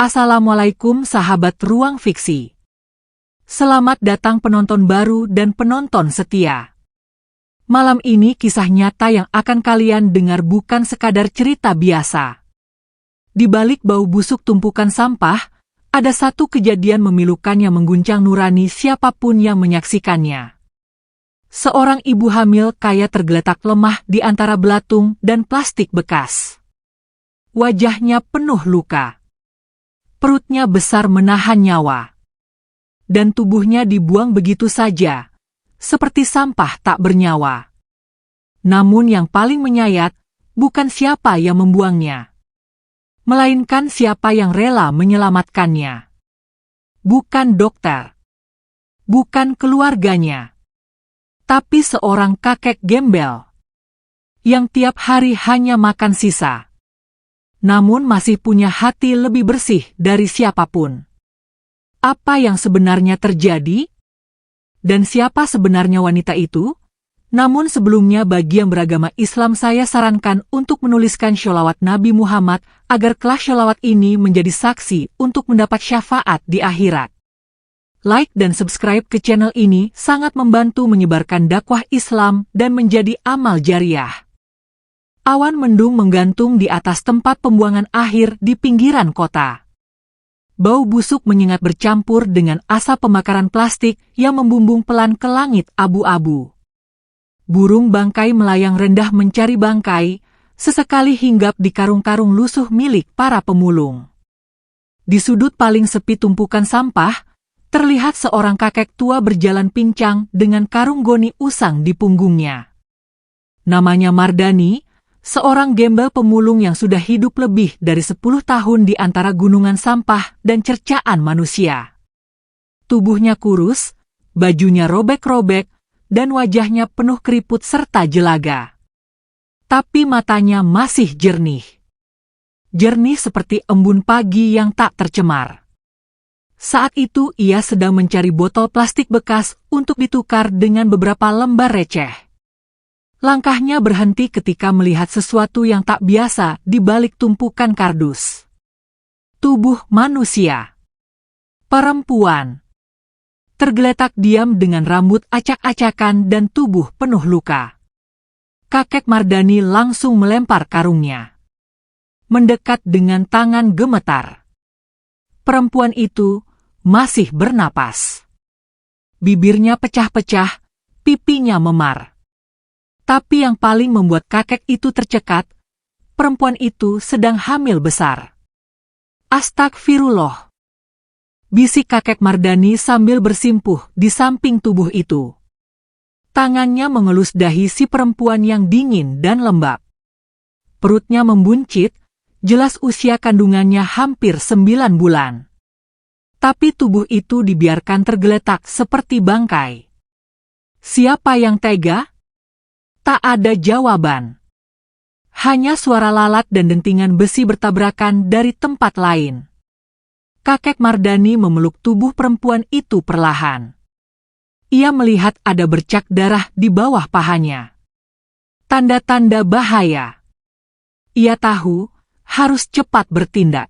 Assalamualaikum sahabat Ruang Fiksi. Selamat datang penonton baru dan penonton setia. Malam ini kisah nyata yang akan kalian dengar bukan sekadar cerita biasa. Di balik bau busuk tumpukan sampah, ada satu kejadian memilukan yang mengguncang nurani siapapun yang menyaksikannya. Seorang ibu hamil kaya tergeletak lemah di antara belatung dan plastik bekas. Wajahnya penuh luka. Perutnya besar menahan nyawa. Dan tubuhnya dibuang begitu saja, seperti sampah tak bernyawa. Namun yang paling menyayat, bukan siapa yang membuangnya, melainkan siapa yang rela menyelamatkannya. Bukan dokter, bukan keluarganya, tapi seorang kakek gembel, yang tiap hari hanya makan sisa. Namun masih punya hati lebih bersih dari siapapun. Apa yang sebenarnya terjadi? Dan siapa sebenarnya wanita itu? Namun sebelumnya bagi yang beragama Islam saya sarankan untuk menuliskan sholawat Nabi Muhammad agar kelak sholawat ini menjadi saksi untuk mendapat syafaat di akhirat. Like dan subscribe ke channel ini sangat membantu menyebarkan dakwah Islam dan menjadi amal jariah. Awan mendung menggantung di atas tempat pembuangan akhir di pinggiran kota. Bau busuk menyengat bercampur dengan asap pembakaran plastik yang membumbung pelan ke langit abu-abu. Burung bangkai melayang rendah mencari bangkai, sesekali hinggap di karung-karung lusuh milik para pemulung. Di sudut paling sepi tumpukan sampah, terlihat seorang kakek tua berjalan pincang dengan karung goni usang di punggungnya. Namanya Mardani, seorang gembel pemulung yang sudah hidup lebih dari 10 tahun di antara gunungan sampah dan cercaan manusia. Tubuhnya kurus, bajunya robek-robek, dan wajahnya penuh keriput serta jelaga. Tapi matanya masih jernih. Jernih seperti embun pagi yang tak tercemar. Saat itu ia sedang mencari botol plastik bekas untuk ditukar dengan beberapa lembar receh. Langkahnya berhenti ketika melihat sesuatu yang tak biasa di balik tumpukan kardus. Tubuh manusia. Perempuan. Tergeletak diam dengan rambut acak-acakan dan tubuh penuh luka. Kakek Mardani langsung melempar karungnya. Mendekat dengan tangan gemetar. Perempuan itu masih bernapas. Bibirnya pecah-pecah, pipinya memar. Tapi yang paling membuat kakek itu tercekat, perempuan itu sedang hamil besar. Astagfirullah. Bisik kakek Mardani sambil bersimpuh di samping tubuh itu. Tangannya mengelus dahi si perempuan yang dingin dan lembab. Perutnya membuncit, jelas usia kandungannya hampir 9 bulan. Tapi tubuh itu dibiarkan tergeletak seperti bangkai. Siapa yang tega? Tak ada jawaban. Hanya suara lalat dan dentingan besi bertabrakan dari tempat lain. Kakek Mardani memeluk tubuh perempuan itu perlahan. Ia melihat ada bercak darah di bawah pahanya. Tanda-tanda bahaya. Ia tahu harus cepat bertindak.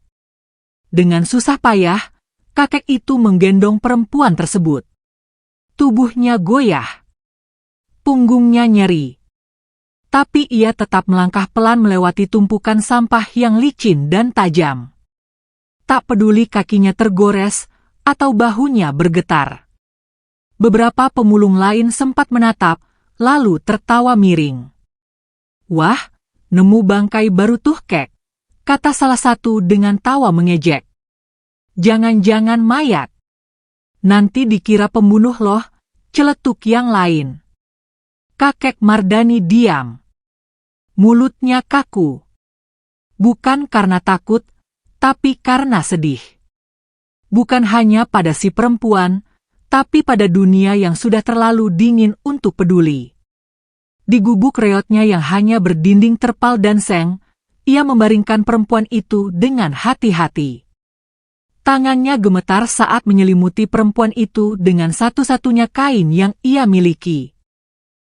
Dengan susah payah, kakek itu menggendong perempuan tersebut. Tubuhnya goyah. Punggungnya nyeri. Tapi ia tetap melangkah pelan melewati tumpukan sampah yang licin dan tajam. Tak peduli kakinya tergores atau bahunya bergetar. Beberapa pemulung lain sempat menatap, lalu tertawa miring. Wah, nemu bangkai baru tuh kek, kata salah satu dengan tawa mengejek. Jangan-jangan mayat. Nanti dikira pembunuh loh, celetuk yang lain. Kakek Mardani diam. Mulutnya kaku. Bukan karena takut, tapi karena sedih. Bukan hanya pada si perempuan, tapi pada dunia yang sudah terlalu dingin untuk peduli. Di gubuk reotnya yang hanya berdinding terpal dan seng, ia membaringkan perempuan itu dengan hati-hati. Tangannya gemetar saat menyelimuti perempuan itu dengan satu-satunya kain yang ia miliki.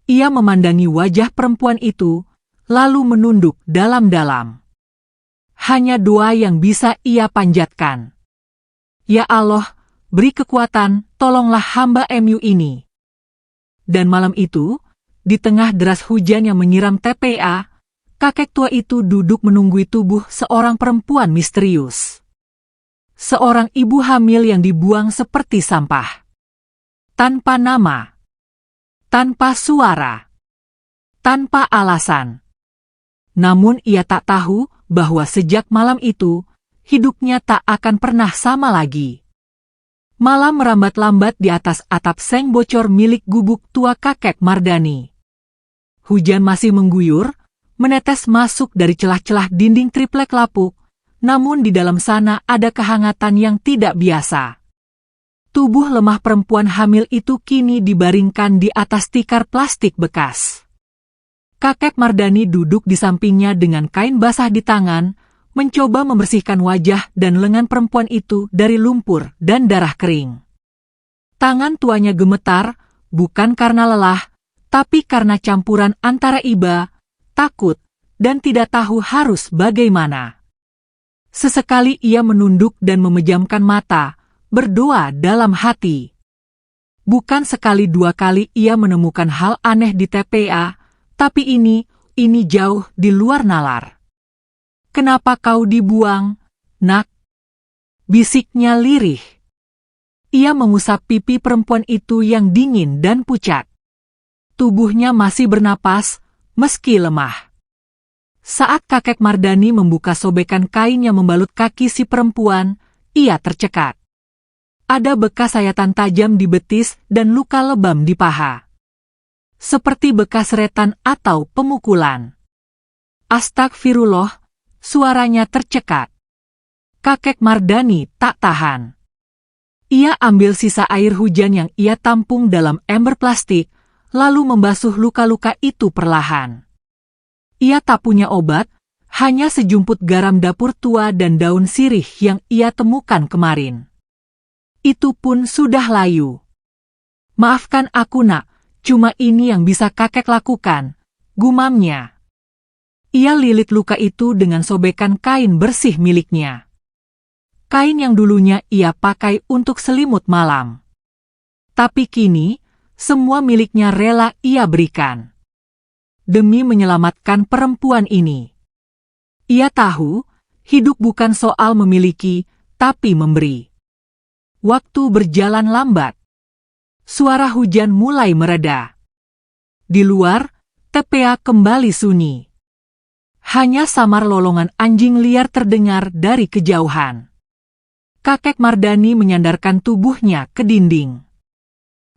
Ia memandangi wajah perempuan itu, lalu menunduk dalam-dalam. Hanya doa yang bisa ia panjatkan. Ya Allah, beri kekuatan, tolonglah hamba MU ini. Dan malam itu, di tengah deras hujan yang menyiram TPA, kakek tua itu duduk menunggui tubuh seorang perempuan misterius. Seorang ibu hamil yang dibuang seperti sampah. Tanpa nama. Tanpa suara. Tanpa alasan. Namun ia tak tahu bahwa sejak malam itu, hidupnya tak akan pernah sama lagi. Malam merambat-lambat di atas atap seng bocor milik gubuk tua kakek Mardani. Hujan masih mengguyur, menetes masuk dari celah-celah dinding triplek lapuk, namun di dalam sana ada kehangatan yang tidak biasa. Tubuh lemah perempuan hamil itu kini dibaringkan di atas tikar plastik bekas. Kakek Mardani duduk di sampingnya dengan kain basah di tangan, mencoba membersihkan wajah dan lengan perempuan itu dari lumpur dan darah kering. Tangan tuanya gemetar, bukan karena lelah, tapi karena campuran antara iba, takut, dan tidak tahu harus bagaimana. Sesekali ia menunduk dan memejamkan mata, berdoa dalam hati. Bukan sekali dua kali ia menemukan hal aneh di TPA, tapi ini jauh di luar nalar. Kenapa kau dibuang, nak? Bisiknya lirih. Ia mengusap pipi perempuan itu yang dingin dan pucat. Tubuhnya masih bernapas, meski lemah. Saat kakek Mardani membuka sobekan kain yang membalut kaki si perempuan, ia tercekat. Ada bekas sayatan tajam di betis dan luka lebam di paha. Seperti bekas retan atau pemukulan. Astagfirullah, suaranya tercekat. Kakek Mardani tak tahan. Ia ambil sisa air hujan yang ia tampung dalam ember plastik, lalu membasuh luka-luka itu perlahan. Ia tak punya obat, hanya sejumput garam dapur tua dan daun sirih yang ia temukan kemarin. Itu pun sudah layu. Maafkan aku nak, cuma ini yang bisa kakek lakukan, gumamnya. Ia lilit luka itu dengan sobekan kain bersih miliknya. Kain yang dulunya ia pakai untuk selimut malam. Tapi kini, semua miliknya rela ia berikan. Demi menyelamatkan perempuan ini. Ia tahu, hidup bukan soal memiliki, tapi memberi. Waktu berjalan lambat. Suara hujan mulai mereda. Di luar, TPA kembali sunyi. Hanya samar lolongan anjing liar terdengar dari kejauhan. Kakek Mardani menyandarkan tubuhnya ke dinding.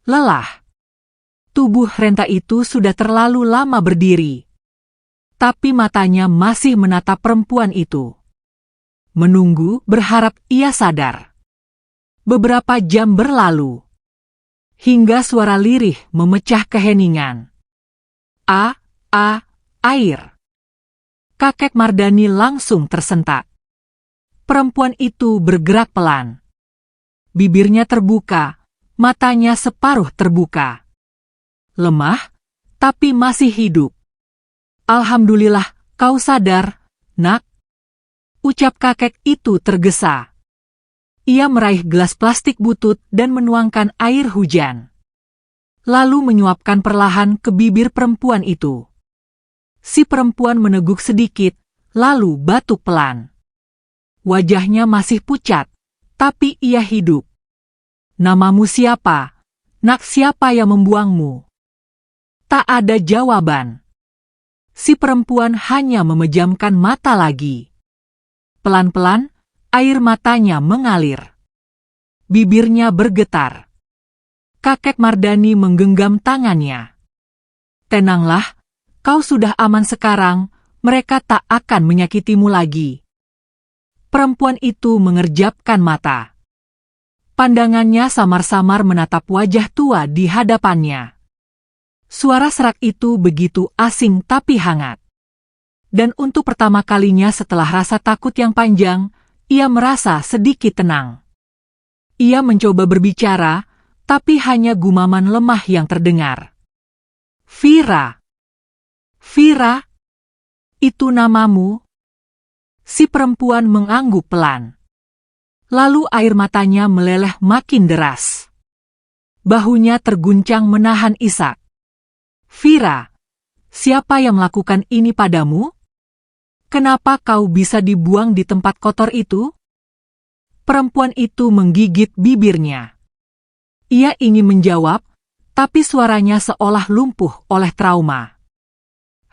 Lelah. Tubuh renta itu sudah terlalu lama berdiri. Tapi matanya masih menatap perempuan itu. Menunggu berharap ia sadar. Beberapa jam berlalu. Hingga suara lirih memecah keheningan. Air. Kakek Mardani langsung tersentak. Perempuan itu bergerak pelan. Bibirnya terbuka, matanya separuh terbuka. Lemah, tapi masih hidup. Alhamdulillah, kau sadar, nak. Ucap kakek itu tergesa. Ia meraih gelas plastik butut dan menuangkan air hujan. Lalu menyuapkan perlahan ke bibir perempuan itu. Si perempuan meneguk sedikit, lalu batuk pelan. Wajahnya masih pucat, tapi ia hidup. Namamu siapa? Nak, siapa yang membuangmu? Tak ada jawaban. Si perempuan hanya memejamkan mata lagi. Pelan-pelan, air matanya mengalir. Bibirnya bergetar. Kakek Mardani menggenggam tangannya. Tenanglah, kau sudah aman sekarang, mereka tak akan menyakitimu lagi. Perempuan itu mengerjapkan mata. Pandangannya samar-samar menatap wajah tua di hadapannya. Suara serak itu begitu asing tapi hangat. Dan untuk pertama kalinya setelah rasa takut yang panjang, ia merasa sedikit tenang. Ia mencoba berbicara, tapi hanya gumaman lemah yang terdengar. Vira. Vira? Itu namamu? Si perempuan mengangguk pelan. Lalu air matanya meleleh makin deras. Bahunya terguncang menahan isak. Vira, siapa yang melakukan ini padamu? Kenapa kau bisa dibuang di tempat kotor itu? Perempuan itu menggigit bibirnya. Ia ingin menjawab, tapi suaranya seolah lumpuh oleh trauma.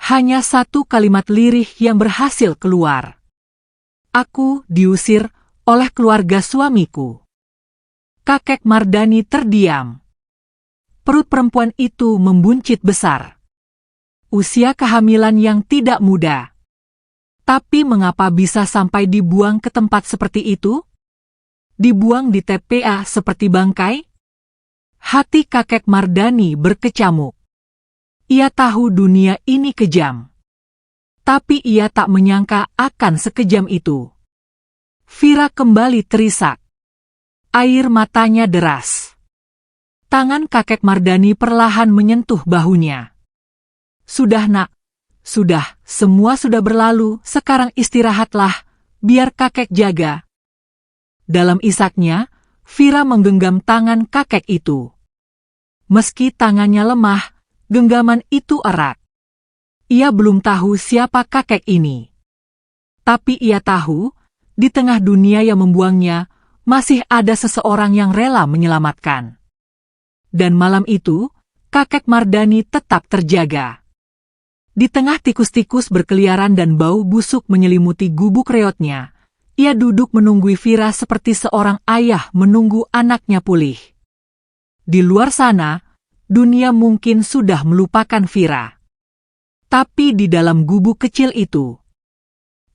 Hanya satu kalimat lirih yang berhasil keluar. Aku diusir oleh keluarga suamiku. Kakek Mardani terdiam. Perut perempuan itu membuncit besar. Usia kehamilan yang tidak muda. Tapi mengapa bisa sampai dibuang ke tempat seperti itu? Dibuang di TPA seperti bangkai? Hati kakek Mardani berkecamuk. Ia tahu dunia ini kejam. Tapi ia tak menyangka akan sekejam itu. Vira kembali terisak. Air matanya deras. Tangan kakek Mardani perlahan menyentuh bahunya. Sudah nak, sudah, semua sudah berlalu, sekarang istirahatlah, biar kakek jaga. Dalam isaknya, Vira menggenggam tangan kakek itu. Meski tangannya lemah, genggaman itu erat. Ia belum tahu siapa kakek ini. Tapi ia tahu, di tengah dunia yang membuangnya, masih ada seseorang yang rela menyelamatkan. Dan malam itu, kakek Mardani tetap terjaga. Di tengah tikus-tikus berkeliaran dan bau busuk menyelimuti gubuk reotnya, ia duduk menunggui Vira seperti seorang ayah menunggu anaknya pulih. Di luar sana, dunia mungkin sudah melupakan Vira. Tapi di dalam gubuk kecil itu,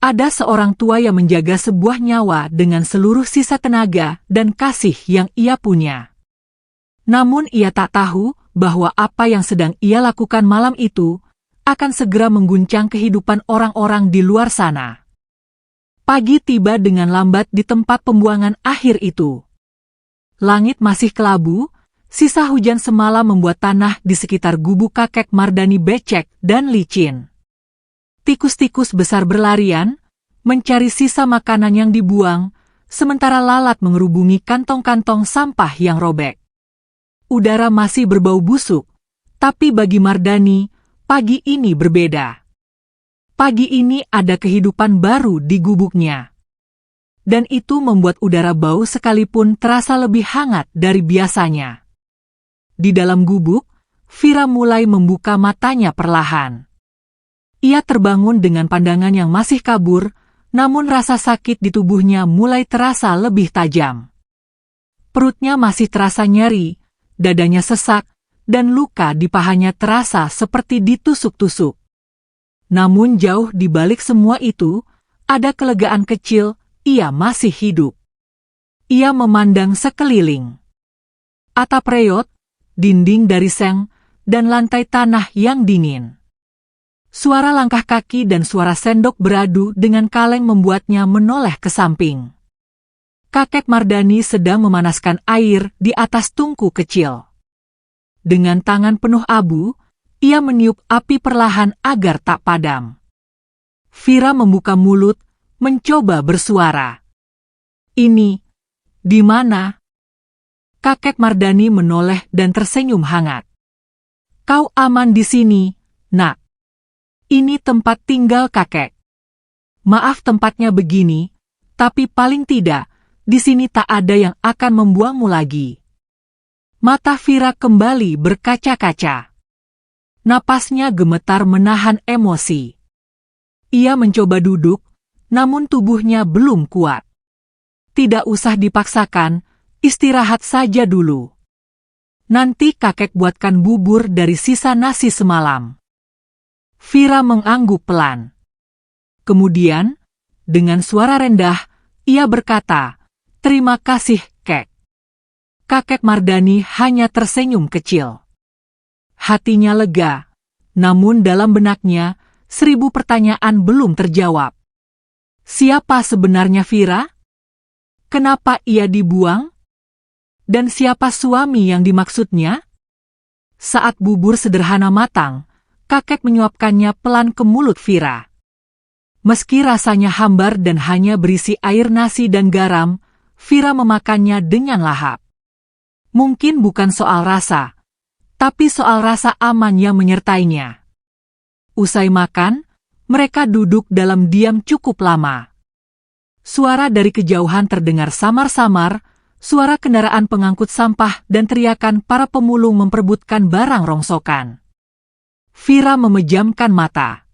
ada seorang tua yang menjaga sebuah nyawa dengan seluruh sisa tenaga dan kasih yang ia punya. Namun ia tak tahu bahwa apa yang sedang ia lakukan malam itu akan segera mengguncang kehidupan orang-orang di luar sana. Pagi tiba dengan lambat di tempat pembuangan akhir itu. Langit masih kelabu. Sisa hujan semalam membuat tanah di sekitar gubuk kakek Mardani becek dan licin. Tikus-tikus besar berlarian, mencari sisa makanan yang dibuang, sementara lalat mengerubungi kantong-kantong sampah yang robek. Udara masih berbau busuk, tapi bagi Mardani, pagi ini berbeda. Pagi ini ada kehidupan baru di gubuknya. Dan itu membuat udara bau sekalipun terasa lebih hangat dari biasanya. Di dalam gubuk, Vira mulai membuka matanya perlahan. Ia terbangun dengan pandangan yang masih kabur, namun rasa sakit di tubuhnya mulai terasa lebih tajam. Perutnya masih terasa nyeri, dadanya sesak, dan luka di pahanya terasa seperti ditusuk-tusuk. Namun jauh di balik semua itu, ada kelegaan kecil, ia masih hidup. Ia memandang sekeliling. Atap reot, dinding dari seng, dan lantai tanah yang dingin. Suara langkah kaki dan suara sendok beradu dengan kaleng membuatnya menoleh ke samping. Kakek Mardani sedang memanaskan air di atas tungku kecil. Dengan tangan penuh abu, ia meniup api perlahan agar tak padam. Vira membuka mulut, mencoba bersuara. Ini, di mana? Kakek Mardani menoleh dan tersenyum hangat. Kau aman di sini, nak. Ini tempat tinggal kakek. Maaf tempatnya begini, tapi paling tidak, di sini tak ada yang akan membuangmu lagi. Mata Vira kembali berkaca-kaca. Napasnya gemetar menahan emosi. Ia mencoba duduk, namun tubuhnya belum kuat. Tidak usah dipaksakan, istirahat saja dulu. Nanti kakek buatkan bubur dari sisa nasi semalam. Vira mengangguk pelan. Kemudian, dengan suara rendah, ia berkata, "Terima kasih, Kek." Kakek Mardani hanya tersenyum kecil. Hatinya lega, namun dalam benaknya, 1000 pertanyaan belum terjawab. Siapa sebenarnya Vira? Kenapa ia dibuang? Dan siapa suami yang dimaksudnya? Saat bubur sederhana matang, kakek menyuapkannya pelan ke mulut Vira. Meski rasanya hambar dan hanya berisi air nasi dan garam, Vira memakannya dengan lahap. Mungkin bukan soal rasa, tapi soal rasa aman yang menyertainya. Usai makan, mereka duduk dalam diam cukup lama. Suara dari kejauhan terdengar samar-samar, suara kendaraan pengangkut sampah dan teriakan para pemulung memperebutkan barang rongsokan. Vira memejamkan mata.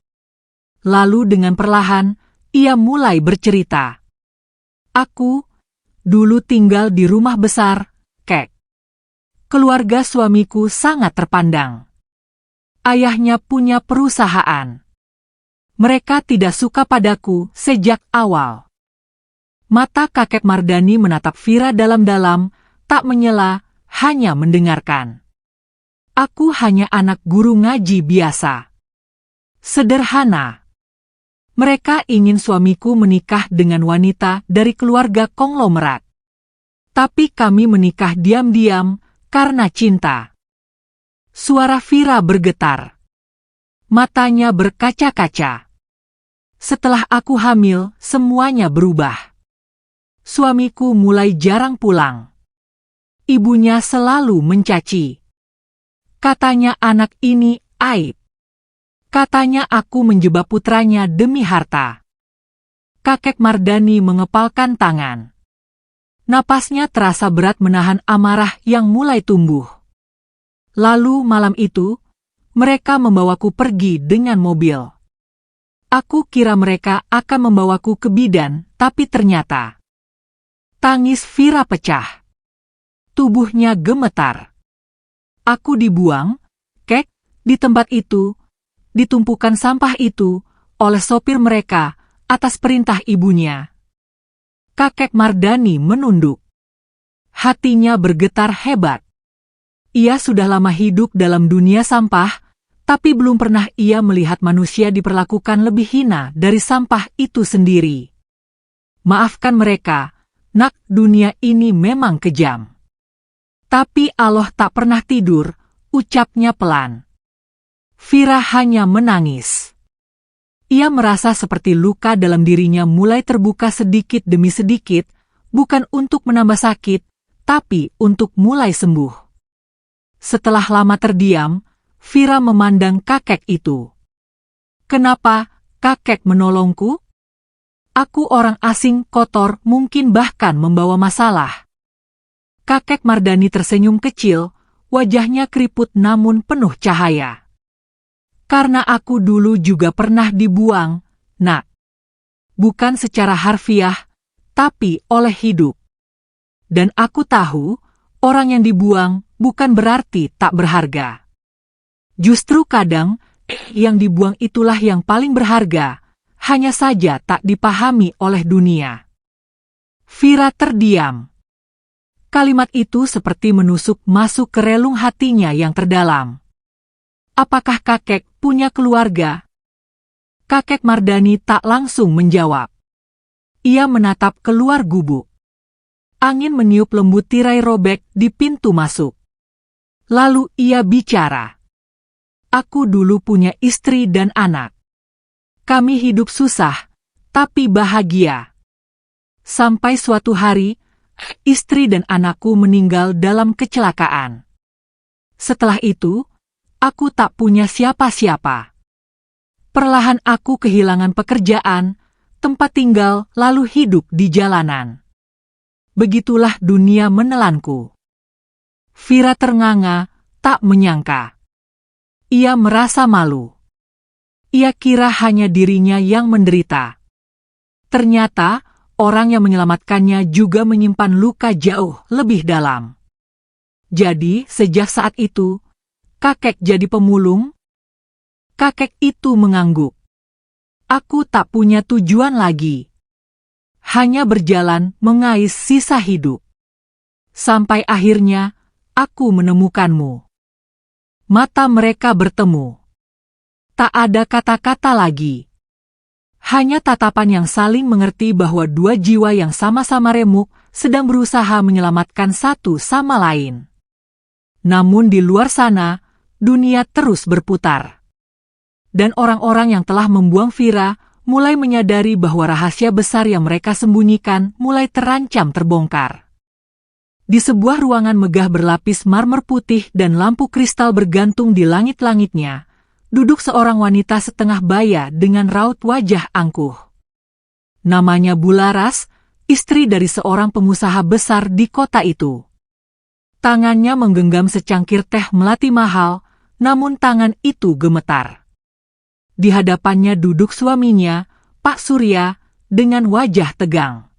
Lalu dengan perlahan, ia mulai bercerita. Aku dulu tinggal di rumah besar, Kek. Keluarga suamiku sangat terpandang. Ayahnya punya perusahaan. Mereka tidak suka padaku sejak awal. Mata kakek Mardani menatap Vira dalam-dalam, tak menyela, hanya mendengarkan. Aku hanya anak guru ngaji biasa. Sederhana. Mereka ingin suamiku menikah dengan wanita dari keluarga konglomerat. Tapi kami menikah diam-diam karena cinta. Suara Vira bergetar. Matanya berkaca-kaca. Setelah aku hamil, semuanya berubah. Suamiku mulai jarang pulang. Ibunya selalu mencaci. Katanya anak ini aib. Katanya aku menjebak putranya demi harta. Kakek Mardani mengepalkan tangan. Napasnya terasa berat menahan amarah yang mulai tumbuh. Lalu malam itu, mereka membawaku pergi dengan mobil. Aku kira mereka akan membawaku ke bidan, tapi ternyata... Tangis Vira pecah. Tubuhnya gemetar. Aku dibuang, Kek, di tempat itu, di tumpukan sampah itu, oleh sopir mereka, atas perintah ibunya. Kakek Mardani menunduk. Hatinya bergetar hebat. Ia sudah lama hidup dalam dunia sampah, tapi belum pernah ia melihat manusia diperlakukan lebih hina dari sampah itu sendiri. Maafkan mereka, Nak, dunia ini memang kejam. Tapi Allah tak pernah tidur, ucapnya pelan. Vira hanya menangis. Ia merasa seperti luka dalam dirinya mulai terbuka sedikit demi sedikit, bukan untuk menambah sakit, tapi untuk mulai sembuh. Setelah lama terdiam, Vira memandang kakek itu. Kenapa kakek menolongku? Aku orang asing, kotor, mungkin bahkan membawa masalah. Kakek Mardani tersenyum kecil, wajahnya keriput namun penuh cahaya. Karena aku dulu juga pernah dibuang, Nak. Bukan secara harfiah, tapi oleh hidup. Dan aku tahu, orang yang dibuang bukan berarti tak berharga. Justru kadang, yang dibuang itulah yang paling berharga. Hanya saja tak dipahami oleh dunia. Vira terdiam. Kalimat itu seperti menusuk masuk ke relung hatinya yang terdalam. Apakah kakek punya keluarga? Kakek Mardani tak langsung menjawab. Ia menatap keluar gubuk. Angin meniup lembut tirai robek di pintu masuk. Lalu ia bicara. Aku dulu punya istri dan anak. Kami hidup susah, tapi bahagia. Sampai suatu hari, istri dan anakku meninggal dalam kecelakaan. Setelah itu, aku tak punya siapa-siapa. Perlahan aku kehilangan pekerjaan, tempat tinggal, lalu hidup di jalanan. Begitulah dunia menelanku. Vira ternganga, tak menyangka. Ia merasa malu. Ia kira hanya dirinya yang menderita. Ternyata, orang yang menyelamatkannya juga menyimpan luka jauh lebih dalam. Jadi, sejak saat itu, kakek jadi pemulung. Kakek itu mengangguk. Aku tak punya tujuan lagi. Hanya berjalan mengais sisa hidup. Sampai akhirnya, aku menemukanmu. Mata mereka bertemu. Tak ada kata-kata lagi. Hanya tatapan yang saling mengerti bahwa dua jiwa yang sama-sama remuk sedang berusaha menyelamatkan satu sama lain. Namun di luar sana, dunia terus berputar. Dan orang-orang yang telah membuang Vira mulai menyadari bahwa rahasia besar yang mereka sembunyikan mulai terancam terbongkar. Di sebuah ruangan megah berlapis marmer putih dan lampu kristal bergantung di langit-langitnya, duduk seorang wanita setengah baya dengan raut wajah angkuh. Namanya Bularas, istri dari seorang pengusaha besar di kota itu. Tangannya menggenggam secangkir teh melati mahal, namun tangan itu gemetar. Di hadapannya duduk suaminya, Pak Surya, dengan wajah tegang.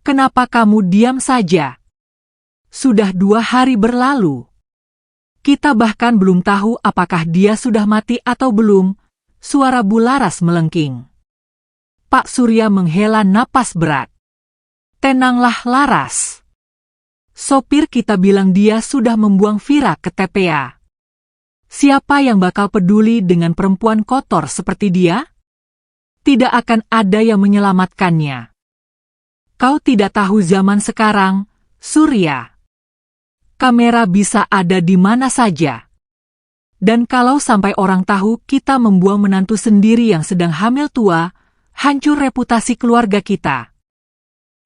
"Kenapa kamu diam saja? Sudah 2 hari berlalu. Kita bahkan belum tahu apakah dia sudah mati atau belum." Suara Bularas melengking. Pak Surya menghela napas berat. "Tenanglah Laras. Sopir kita bilang dia sudah membuang Vira ke TPA. Siapa yang bakal peduli dengan perempuan kotor seperti dia? Tidak akan ada yang menyelamatkannya. Kau tidak tahu zaman sekarang, Surya. Kamera bisa ada di mana saja. Dan kalau sampai orang tahu kita membuang menantu sendiri yang sedang hamil tua, hancur reputasi keluarga kita."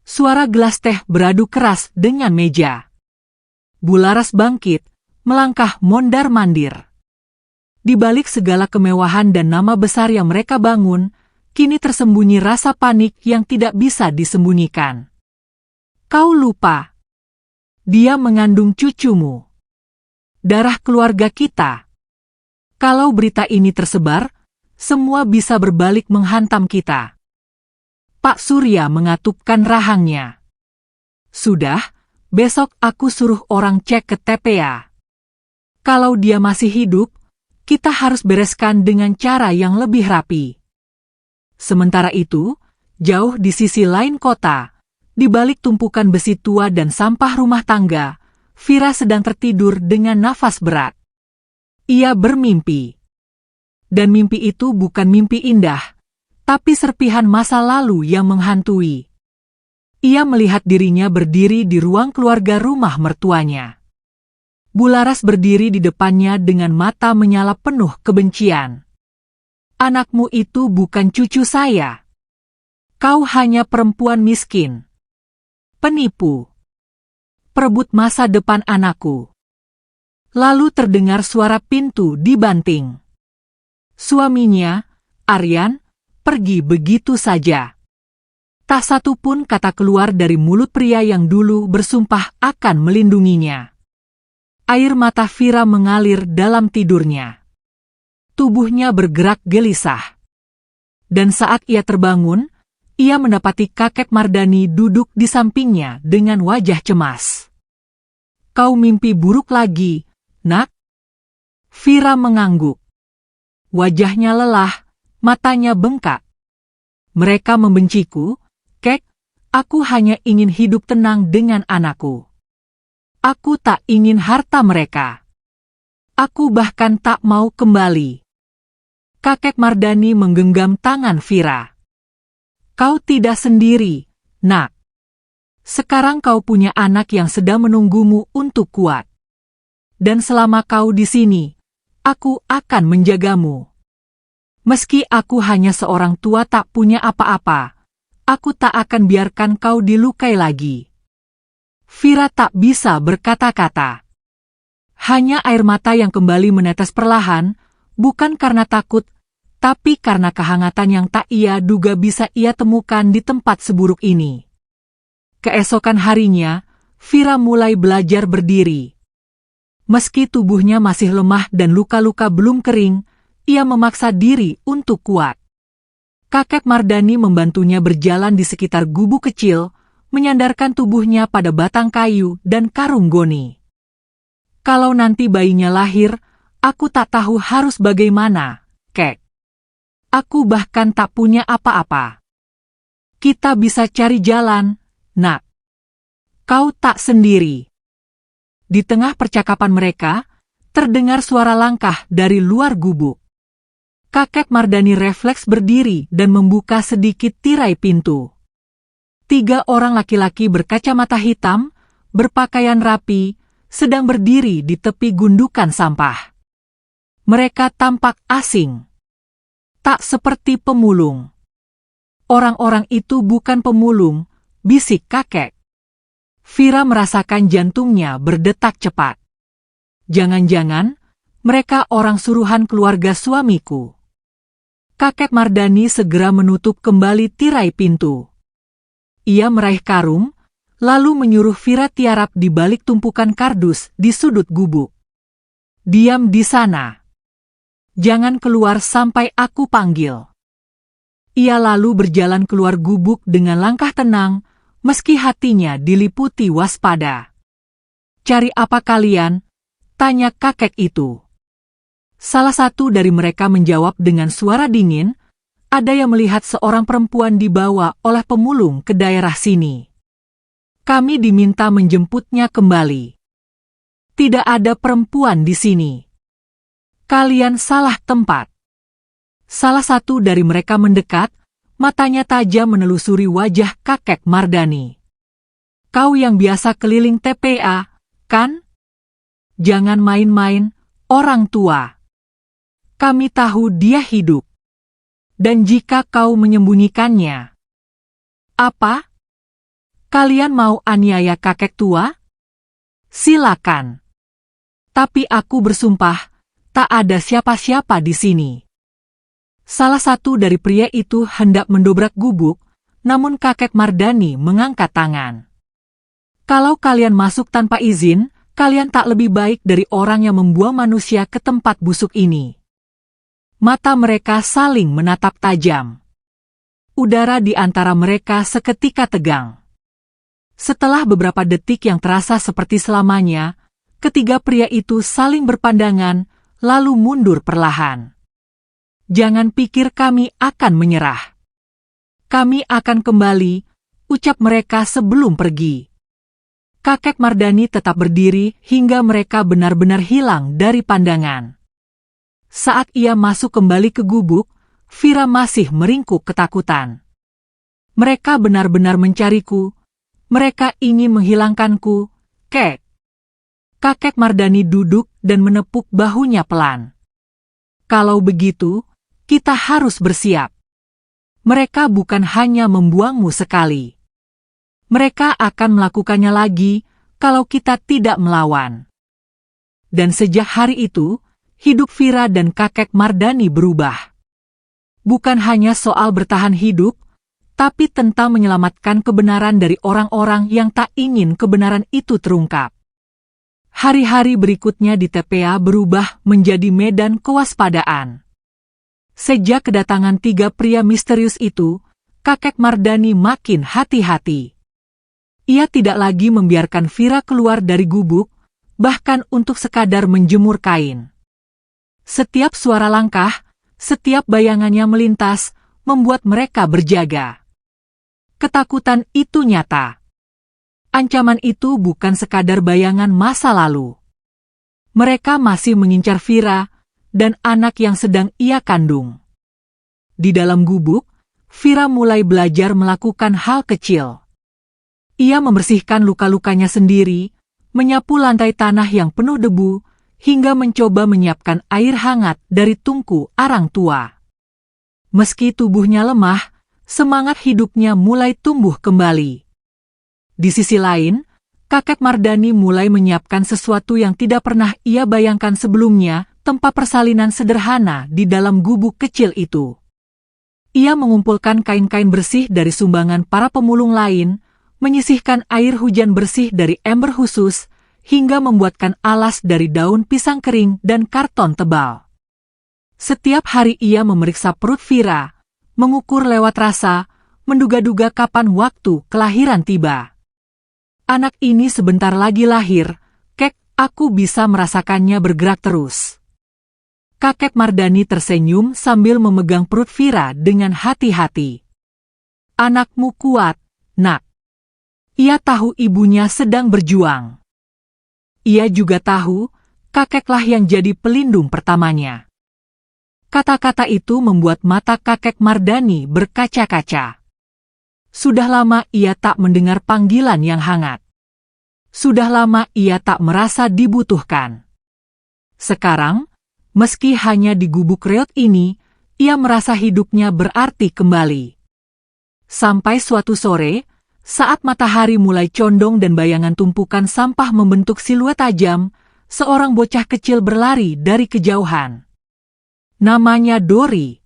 Suara gelas teh beradu keras dengan meja. Bularas bangkit, melangkah mondar-mandir. Di balik segala kemewahan dan nama besar yang mereka bangun, kini tersembunyi rasa panik yang tidak bisa disembunyikan. "Kau lupa. Dia mengandung cucumu. Darah keluarga kita. Kalau berita ini tersebar, semua bisa berbalik menghantam kita." Pak Surya mengatupkan rahangnya. "Sudah, besok aku suruh orang cek ke TPA. Kalau dia masih hidup, kita harus bereskan dengan cara yang lebih rapi." Sementara itu, jauh di sisi lain kota, di balik tumpukan besi tua dan sampah rumah tangga, Vira sedang tertidur dengan nafas berat. Ia bermimpi. Dan mimpi itu bukan mimpi indah, tapi serpihan masa lalu yang menghantui. Ia melihat dirinya berdiri di ruang keluarga rumah mertuanya. Bularas berdiri di depannya dengan mata menyala penuh kebencian. "Anakmu itu bukan cucu saya. Kau hanya perempuan miskin. Penipu. Perebut masa depan anakku." Lalu terdengar suara pintu dibanting. Suaminya, Aryan, pergi begitu saja. Tak satu pun kata keluar dari mulut pria yang dulu bersumpah akan melindunginya. Air mata Vira mengalir dalam tidurnya. Tubuhnya bergerak gelisah. Dan saat ia terbangun, ia mendapati kakek Mardani duduk di sampingnya dengan wajah cemas. "Kau mimpi buruk lagi, Nak?" Vira mengangguk. Wajahnya lelah, matanya bengkak. "Mereka membenciku, Kek. Aku hanya ingin hidup tenang dengan anakku. Aku tak ingin harta mereka. Aku bahkan tak mau kembali." Kakek Mardani menggenggam tangan Vira. "Kau tidak sendiri, Nak. Sekarang kau punya anak yang sedang menunggumu untuk kuat. Dan selama kau di sini, aku akan menjagamu. Meski aku hanya seorang tua tak punya apa-apa, aku tak akan biarkan kau dilukai lagi." Vira tak bisa berkata-kata. Hanya air mata yang kembali menetes perlahan, bukan karena takut, tapi karena kehangatan yang tak ia duga bisa ia temukan di tempat seburuk ini. Keesokan harinya, Vira mulai belajar berdiri. Meski tubuhnya masih lemah dan luka-luka belum kering, ia memaksa diri untuk kuat. Kakek Mardani membantunya berjalan di sekitar gubuk kecil, menyandarkan tubuhnya pada batang kayu dan karung goni. "Kalau nanti bayinya lahir, aku tak tahu harus bagaimana, Kek. Aku bahkan tak punya apa-apa. Kita bisa cari jalan, Nak. Kau tak sendiri." Di tengah percakapan mereka, terdengar suara langkah dari luar gubuk. Kakek Mardani refleks berdiri dan membuka sedikit tirai pintu. 3 orang laki-laki berkacamata hitam, berpakaian rapi, sedang berdiri di tepi gundukan sampah. Mereka tampak asing. Tak seperti pemulung. Orang-orang itu bukan pemulung, bisik kakek. Vira merasakan jantungnya berdetak cepat. Jangan-jangan, mereka orang suruhan keluarga suamiku. Kakek Mardani segera menutup kembali tirai pintu. Ia meraih karung, lalu menyuruh Vira tiarap di balik tumpukan kardus di sudut gubuk. Diam di sana. Jangan keluar sampai aku panggil. Ia lalu berjalan keluar gubuk dengan langkah tenang, meski hatinya diliputi waspada. Cari apa kalian? Tanya kakek itu. Salah satu dari mereka menjawab dengan suara dingin, ada yang melihat seorang perempuan dibawa oleh pemulung ke daerah sini. Kami diminta menjemputnya kembali. Tidak ada perempuan di sini. Kalian salah tempat. Salah satu dari mereka mendekat, matanya tajam menelusuri wajah kakek Mardani. Kau yang biasa keliling TPA, kan? Jangan main-main, orang tua. Kami tahu dia hidup. Dan jika kau menyembunyikannya. Apa? Kalian mau aniaya kakek tua? Silakan. Tapi aku bersumpah, tak ada siapa-siapa di sini. Salah satu dari pria itu hendak mendobrak gubuk, namun kakek Mardani mengangkat tangan. Kalau kalian masuk tanpa izin, kalian tak lebih baik dari orang yang membuang manusia ke tempat busuk ini. Mata mereka saling menatap tajam. Udara di antara mereka seketika tegang. Setelah beberapa detik yang terasa seperti selamanya, ketiga pria itu saling berpandangan, lalu mundur perlahan. Jangan pikir kami akan menyerah. Kami akan kembali, ucap mereka sebelum pergi. Kakek Mardani tetap berdiri hingga mereka benar-benar hilang dari pandangan. Saat ia masuk kembali ke gubuk, Vira masih meringkuk ketakutan. Mereka benar-benar mencariku. Mereka ingin menghilangkanku, kek. Kakek Mardani duduk dan menepuk bahunya pelan. Kalau begitu, kita harus bersiap. Mereka bukan hanya membuangmu sekali. Mereka akan melakukannya lagi kalau kita tidak melawan. Dan sejak hari itu, hidup Vira dan kakek Mardani berubah. Bukan hanya soal bertahan hidup, tapi tentang menyelamatkan kebenaran dari orang-orang yang tak ingin kebenaran itu terungkap. Hari-hari berikutnya di TPA berubah menjadi medan kewaspadaan. Sejak kedatangan tiga pria misterius itu, kakek Mardani makin hati-hati. Ia tidak lagi membiarkan Vira keluar dari gubuk, bahkan untuk sekadar menjemur kain. Setiap suara langkah, setiap bayangannya melintas, membuat mereka berjaga. Ketakutan itu nyata. Ancaman itu bukan sekadar bayangan masa lalu. Mereka masih mengincar Vira dan anak yang sedang ia kandung. Di dalam gubuk, Vira mulai belajar melakukan hal kecil. Ia membersihkan luka-lukanya sendiri, menyapu lantai tanah yang penuh debu, hingga mencoba menyiapkan air hangat dari tungku arang tua. Meski tubuhnya lemah, semangat hidupnya mulai tumbuh kembali. Di sisi lain, kakek Mardani mulai menyiapkan sesuatu yang tidak pernah ia bayangkan sebelumnya, tempat persalinan sederhana di dalam gubuk kecil itu. Ia mengumpulkan kain-kain bersih dari sumbangan para pemulung lain, menyisihkan air hujan bersih dari ember khusus, hingga membuatkan alas dari daun pisang kering dan karton tebal. Setiap hari ia memeriksa perut Vira, mengukur lewat rasa, menduga-duga kapan waktu kelahiran tiba. Anak ini sebentar lagi lahir, kek, aku bisa merasakannya bergerak terus. Kakek Mardani tersenyum sambil memegang perut Vira dengan hati-hati. Anakmu kuat, nak. Ia tahu ibunya sedang berjuang. Ia juga tahu, kakeklah yang jadi pelindung pertamanya. Kata-kata itu membuat mata kakek Mardani berkaca-kaca. Sudah lama ia tak mendengar panggilan yang hangat. Sudah lama ia tak merasa dibutuhkan. Sekarang, meski hanya di gubuk reot ini, ia merasa hidupnya berarti kembali. Sampai suatu sore, saat matahari mulai condong dan bayangan tumpukan sampah membentuk siluet tajam, seorang bocah kecil berlari dari kejauhan. Namanya Dori.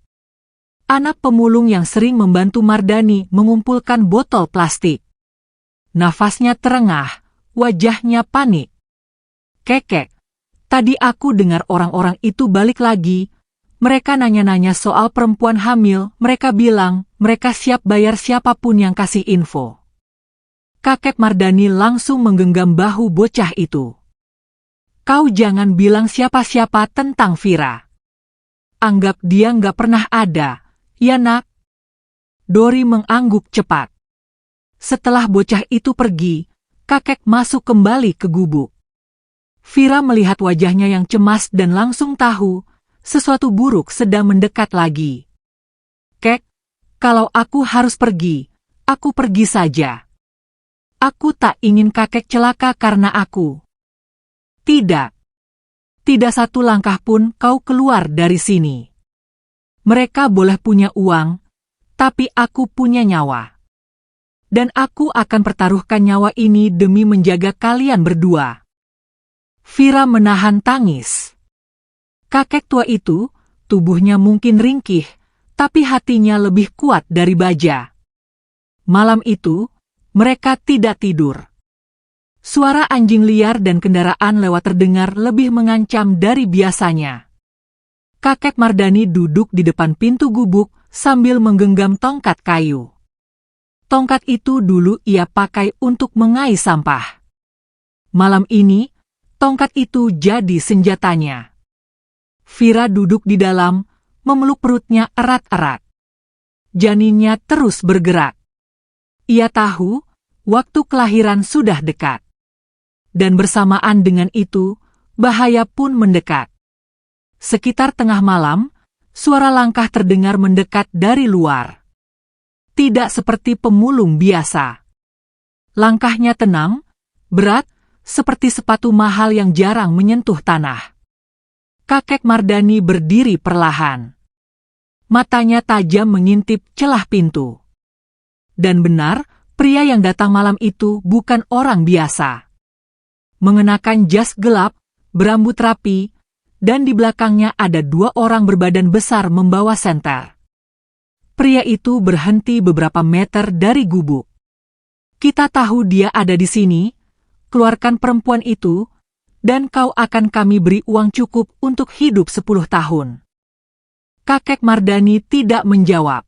Anak pemulung yang sering membantu Mardani mengumpulkan botol plastik. Nafasnya terengah, wajahnya panik. "Kekek, tadi aku dengar orang-orang itu balik lagi. Mereka nanya-nanya soal perempuan hamil, mereka bilang mereka siap bayar siapapun yang kasih info." Kakek Mardani langsung menggenggam bahu bocah itu. "Kau jangan bilang siapa-siapa tentang Vira. Anggap dia nggak pernah ada, ya nak?" Dori mengangguk cepat. Setelah bocah itu pergi, kakek masuk kembali ke gubuk. Vira melihat wajahnya yang cemas dan langsung tahu sesuatu buruk sedang mendekat lagi. "Kek, kalau aku harus pergi, aku pergi saja. Aku tak ingin kakek celaka karena aku." "Tidak. Tidak satu langkah pun kau keluar dari sini. Mereka boleh punya uang, tapi aku punya nyawa. Dan aku akan pertaruhkan nyawa ini demi menjaga kalian berdua." Vira menahan tangis. Kakek tua itu, tubuhnya mungkin ringkih, tapi hatinya lebih kuat dari baja. Malam itu, mereka tidak tidur. Suara anjing liar dan kendaraan lewat terdengar lebih mengancam dari biasanya. Kakek Mardani duduk di depan pintu gubuk sambil menggenggam tongkat kayu. Tongkat itu dulu ia pakai untuk mengais sampah. Malam ini, tongkat itu jadi senjatanya. Vira duduk di dalam, memeluk perutnya erat-erat. Janinnya terus bergerak. Ia tahu, waktu kelahiran sudah dekat. Dan bersamaan dengan itu, bahaya pun mendekat. Sekitar tengah malam, suara langkah terdengar mendekat dari luar. Tidak seperti pemulung biasa. Langkahnya tenang, berat, seperti sepatu mahal yang jarang menyentuh tanah. Kakek Mardani berdiri perlahan. Matanya tajam mengintip celah pintu. Dan benar, pria yang datang malam itu bukan orang biasa. Mengenakan jas gelap, berambut rapi, dan di belakangnya ada dua orang berbadan besar membawa senter. Pria itu berhenti beberapa meter dari gubuk. "Kita tahu dia ada di sini. Keluarkan perempuan itu, dan kau akan kami beri uang cukup untuk hidup 10 tahun. Kakek Mardani tidak menjawab.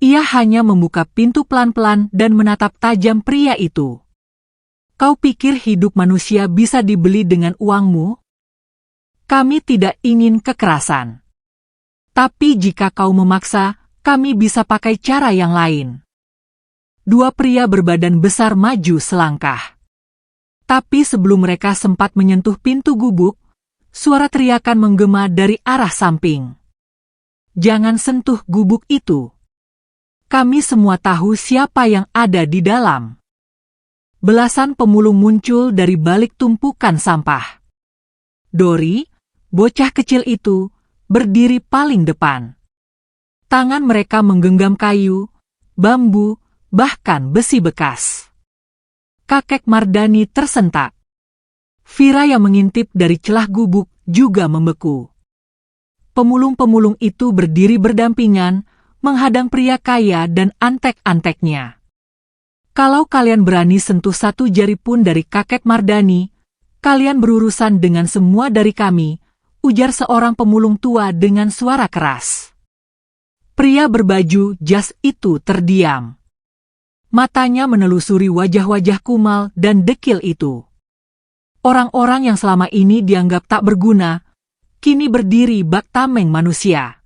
Ia hanya membuka pintu pelan-pelan dan menatap tajam pria itu. "Kau pikir hidup manusia bisa dibeli dengan uangmu? Kami tidak ingin kekerasan. Tapi jika kau memaksa, kami bisa pakai cara yang lain." Dua pria berbadan besar maju selangkah. Tapi sebelum mereka sempat menyentuh pintu gubuk, suara teriakan menggema dari arah samping. "Jangan sentuh gubuk itu. Kami semua tahu siapa yang ada di dalam." Belasan pemulung muncul dari balik tumpukan sampah. Dori, bocah kecil itu, berdiri paling depan. Tangan mereka menggenggam kayu, bambu, bahkan besi bekas. Kakek Mardani tersentak. Vira yang mengintip dari celah gubuk juga membeku. Pemulung-pemulung itu berdiri berdampingan, menghadang pria kaya dan antek-anteknya. "Kalau kalian berani sentuh satu jari pun dari kakek Mardani, kalian berurusan dengan semua dari kami," ujar seorang pemulung tua dengan suara keras. Pria berbaju jas itu terdiam. Matanya menelusuri wajah-wajah kumal dan dekil itu. Orang-orang yang selama ini dianggap tak berguna, kini berdiri bak tameng manusia.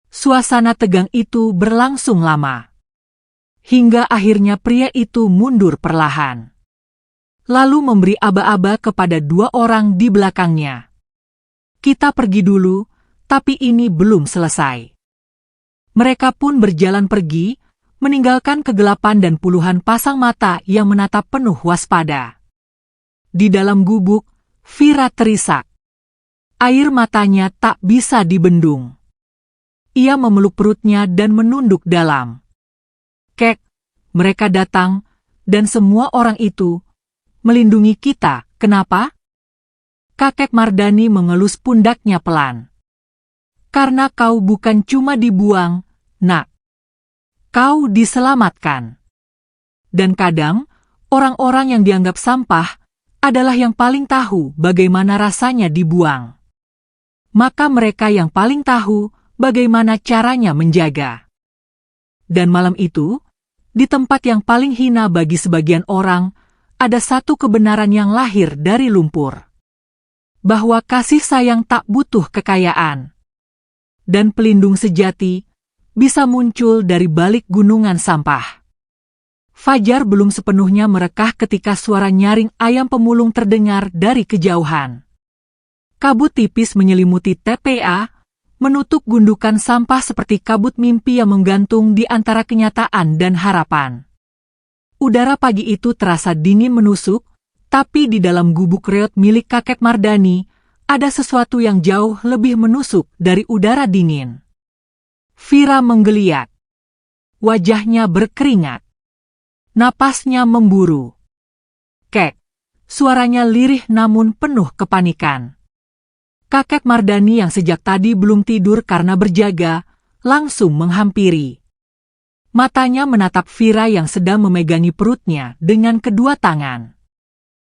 Suasana tegang itu berlangsung lama. Hingga akhirnya pria itu mundur perlahan. Lalu memberi aba-aba kepada dua orang di belakangnya. "Kita pergi dulu, tapi ini belum selesai." Mereka pun berjalan pergi, meninggalkan kegelapan dan puluhan pasang mata yang menatap penuh waspada. Di dalam gubuk, Vira terisak. Air matanya tak bisa dibendung. Ia memeluk perutnya dan menunduk dalam. Kek, mereka datang, dan semua orang itu melindungi kita. Kenapa? Kakek Mardani mengelus pundaknya pelan. Karena kau bukan cuma dibuang, nak. Kau diselamatkan. Dan kadang, orang-orang yang dianggap sampah adalah yang paling tahu bagaimana rasanya dibuang. Maka mereka yang paling tahu bagaimana caranya menjaga. Dan malam itu, di tempat yang paling hina bagi sebagian orang, ada satu kebenaran yang lahir dari lumpur. Bahwa kasih sayang tak butuh kekayaan. Dan pelindung sejati bisa muncul dari balik gunungan sampah. Fajar belum sepenuhnya merekah ketika suara nyaring ayam pemulung terdengar dari kejauhan. Kabut tipis menyelimuti TPA, menutup gundukan sampah seperti kabut mimpi yang menggantung di antara kenyataan dan harapan. Udara pagi itu terasa dingin menusuk, tapi di dalam gubuk reot milik kakek Mardani, ada sesuatu yang jauh lebih menusuk dari udara dingin. Vira menggeliat. Wajahnya berkeringat. Napasnya memburu. Kek, suaranya lirih namun penuh kepanikan. Kakek Mardani yang sejak tadi belum tidur karena berjaga, langsung menghampiri. Matanya menatap Vira yang sedang memegangi perutnya dengan kedua tangan.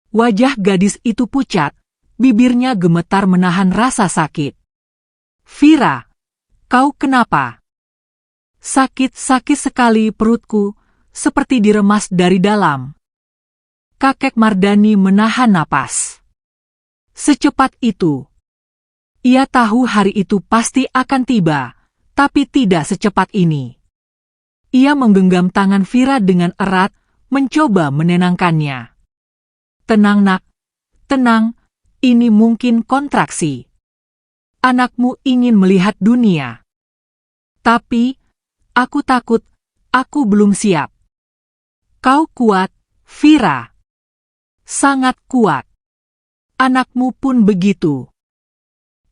Wajah gadis itu pucat, bibirnya gemetar menahan rasa sakit. Vira, kau kenapa? Sakit sekali perutku, seperti diremas dari dalam. Kakek Mardani menahan napas. Secepat itu. Ia tahu hari itu pasti akan tiba, tapi tidak secepat ini. Ia menggenggam tangan Vira dengan erat, mencoba menenangkannya. Tenang nak, tenang, ini mungkin kontraksi. Anakmu ingin melihat dunia. Tapi, aku takut, aku belum siap. Kau kuat, Vira. Sangat kuat. Anakmu pun begitu.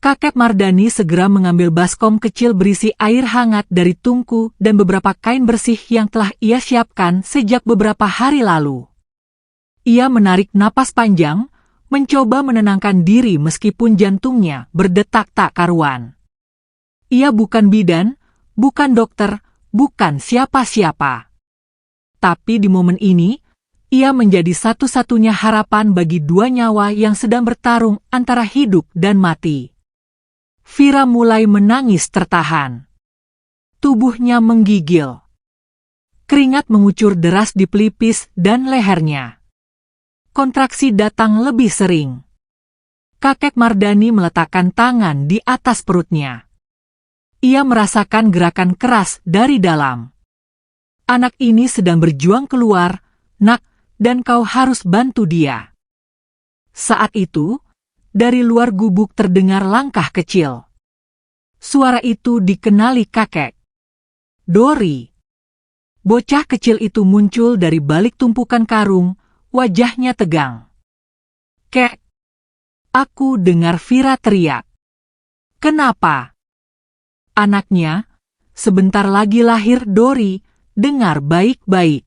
Kakek Mardani segera mengambil baskom kecil berisi air hangat dari tungku dan beberapa kain bersih yang telah ia siapkan sejak beberapa hari lalu. Ia menarik napas panjang, mencoba menenangkan diri meskipun jantungnya berdetak tak karuan. Ia bukan bidan, bukan dokter, bukan siapa-siapa. Tapi di momen ini, ia menjadi satu-satunya harapan bagi dua nyawa yang sedang bertarung antara hidup dan mati. Vira mulai menangis tertahan. Tubuhnya menggigil. Keringat mengucur deras di pelipis dan lehernya. Kontraksi datang lebih sering. Kakek Mardani meletakkan tangan di atas perutnya. Ia merasakan gerakan keras dari dalam. Anak ini sedang berjuang keluar, nak, dan kau harus bantu dia. Saat itu, dari luar gubuk terdengar langkah kecil. Suara itu dikenali kakek. Dori. Bocah kecil itu muncul dari balik tumpukan karung, wajahnya tegang. Kek. Aku dengar Vira teriak. Kenapa? Anaknya, sebentar lagi lahir Dori, dengar baik-baik.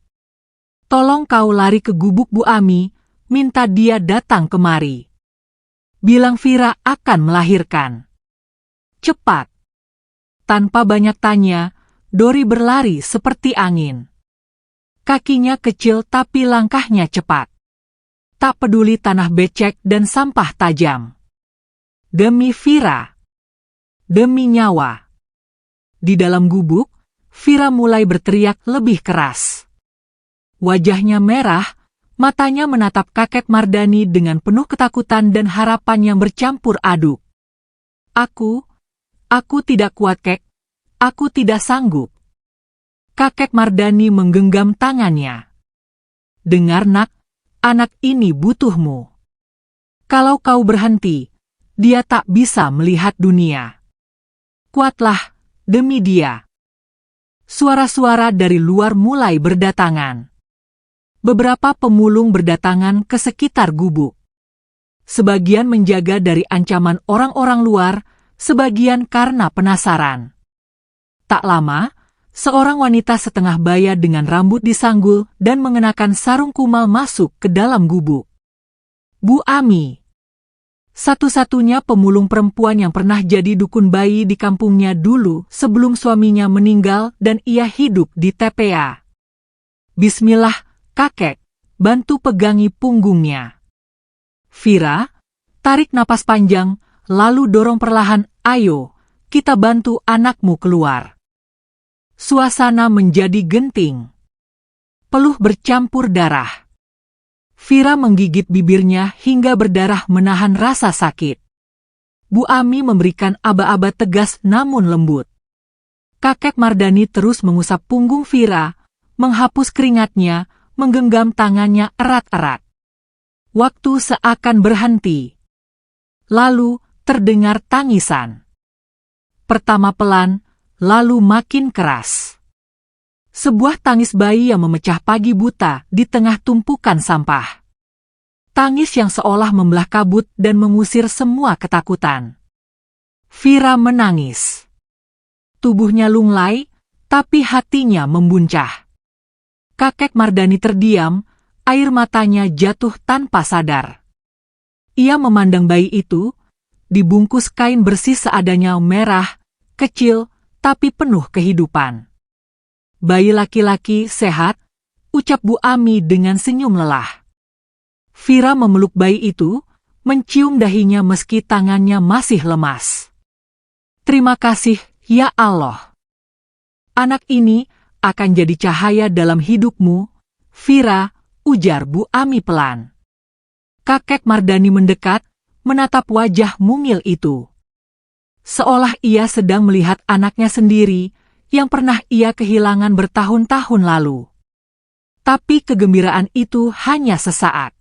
Tolong kau lari ke gubuk Bu Ami, minta dia datang kemari. Bilang Vira akan melahirkan. Cepat. Tanpa banyak tanya, Dori berlari seperti angin. Kakinya kecil tapi langkahnya cepat. Tak peduli tanah becek dan sampah tajam. Demi Vira. Demi nyawa. Di dalam gubuk, Vira mulai berteriak lebih keras. Wajahnya merah, matanya menatap kakek Mardani dengan penuh ketakutan dan harapan yang bercampur aduk. Aku tidak kuat kek, aku tidak sanggup. Kakek Mardani menggenggam tangannya. Dengar nak, anak ini butuhmu. Kalau kau berhenti, dia tak bisa melihat dunia. Kuatlah, demi dia. Suara-suara dari luar mulai berdatangan. Beberapa pemulung berdatangan ke sekitar gubuk. Sebagian menjaga dari ancaman orang-orang luar, sebagian karena penasaran. Tak lama, Seorang wanita setengah baya dengan rambut disanggul dan mengenakan sarung kumal masuk ke dalam gubuk. Bu Ami, satu-satunya pemulung perempuan yang pernah jadi dukun bayi di kampungnya dulu sebelum suaminya meninggal dan ia hidup di TPA. Bismillah, kakek, bantu pegangi punggungnya. Vira, tarik napas panjang, lalu dorong perlahan, ayo, kita bantu anakmu keluar. Suasana menjadi genting. Peluh bercampur darah. Vira menggigit bibirnya hingga berdarah menahan rasa sakit. Bu Ami memberikan aba-aba tegas namun lembut. Kakek Mardani terus mengusap punggung Vira, menghapus keringatnya, menggenggam tangannya erat-erat. Waktu seakan berhenti. Lalu terdengar tangisan. Pertama pelan, lalu makin keras. Sebuah tangis bayi yang memecah pagi buta di tengah tumpukan sampah. Tangis yang seolah membelah kabut dan mengusir semua ketakutan. Vira menangis. Tubuhnya lunglai, tapi hatinya membuncah. Kakek Mardani terdiam, air matanya jatuh tanpa sadar. Ia memandang bayi itu, dibungkus kain bersih seadanya merah, kecil, tapi penuh kehidupan. Bayi laki-laki sehat, ucap Bu Ami dengan senyum lelah. Vira memeluk bayi itu, mencium dahinya meski tangannya masih lemas. Terima kasih, ya Allah. Anak ini akan jadi cahaya dalam hidupmu, Vira, ujar Bu Ami pelan. Kakek Mardani mendekat, menatap wajah mungil itu. Seolah ia sedang melihat anaknya sendiri yang pernah ia kehilangan bertahun-tahun lalu. Tapi kegembiraan itu hanya sesaat.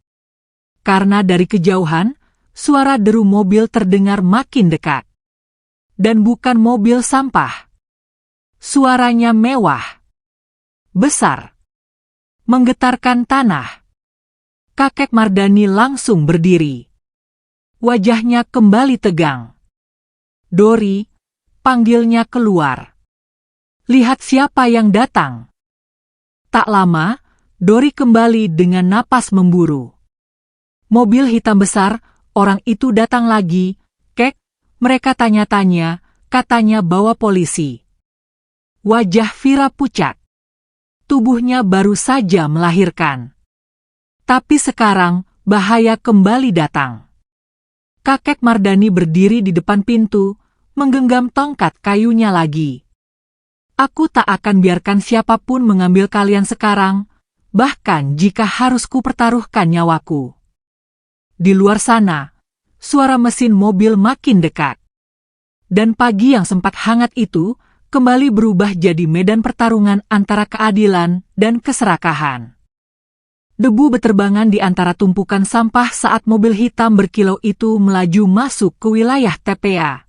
Karena dari kejauhan, suara deru mobil terdengar makin dekat. Dan bukan mobil sampah. Suaranya mewah. Besar. Menggetarkan tanah. Kakek Mardani langsung berdiri. Wajahnya kembali tegang. Dori, panggilnya keluar. Lihat siapa yang datang. Tak lama, Dori kembali dengan napas memburu. Mobil hitam besar, orang itu datang lagi, kek, mereka tanya-tanya, katanya bawa polisi. Wajah Vira pucat. Tubuhnya baru saja melahirkan. Tapi sekarang, bahaya kembali datang. Kakek Mardani berdiri di depan pintu, menggenggam tongkat kayunya lagi. Aku tak akan biarkan siapapun mengambil kalian sekarang, bahkan jika harus kupertaruhkan nyawaku. Di luar sana, suara mesin mobil makin dekat. Dan pagi yang sempat hangat itu, kembali berubah jadi medan pertarungan antara keadilan dan keserakahan. Debu beterbangan di antara tumpukan sampah saat mobil hitam berkilau itu melaju masuk ke wilayah TPA.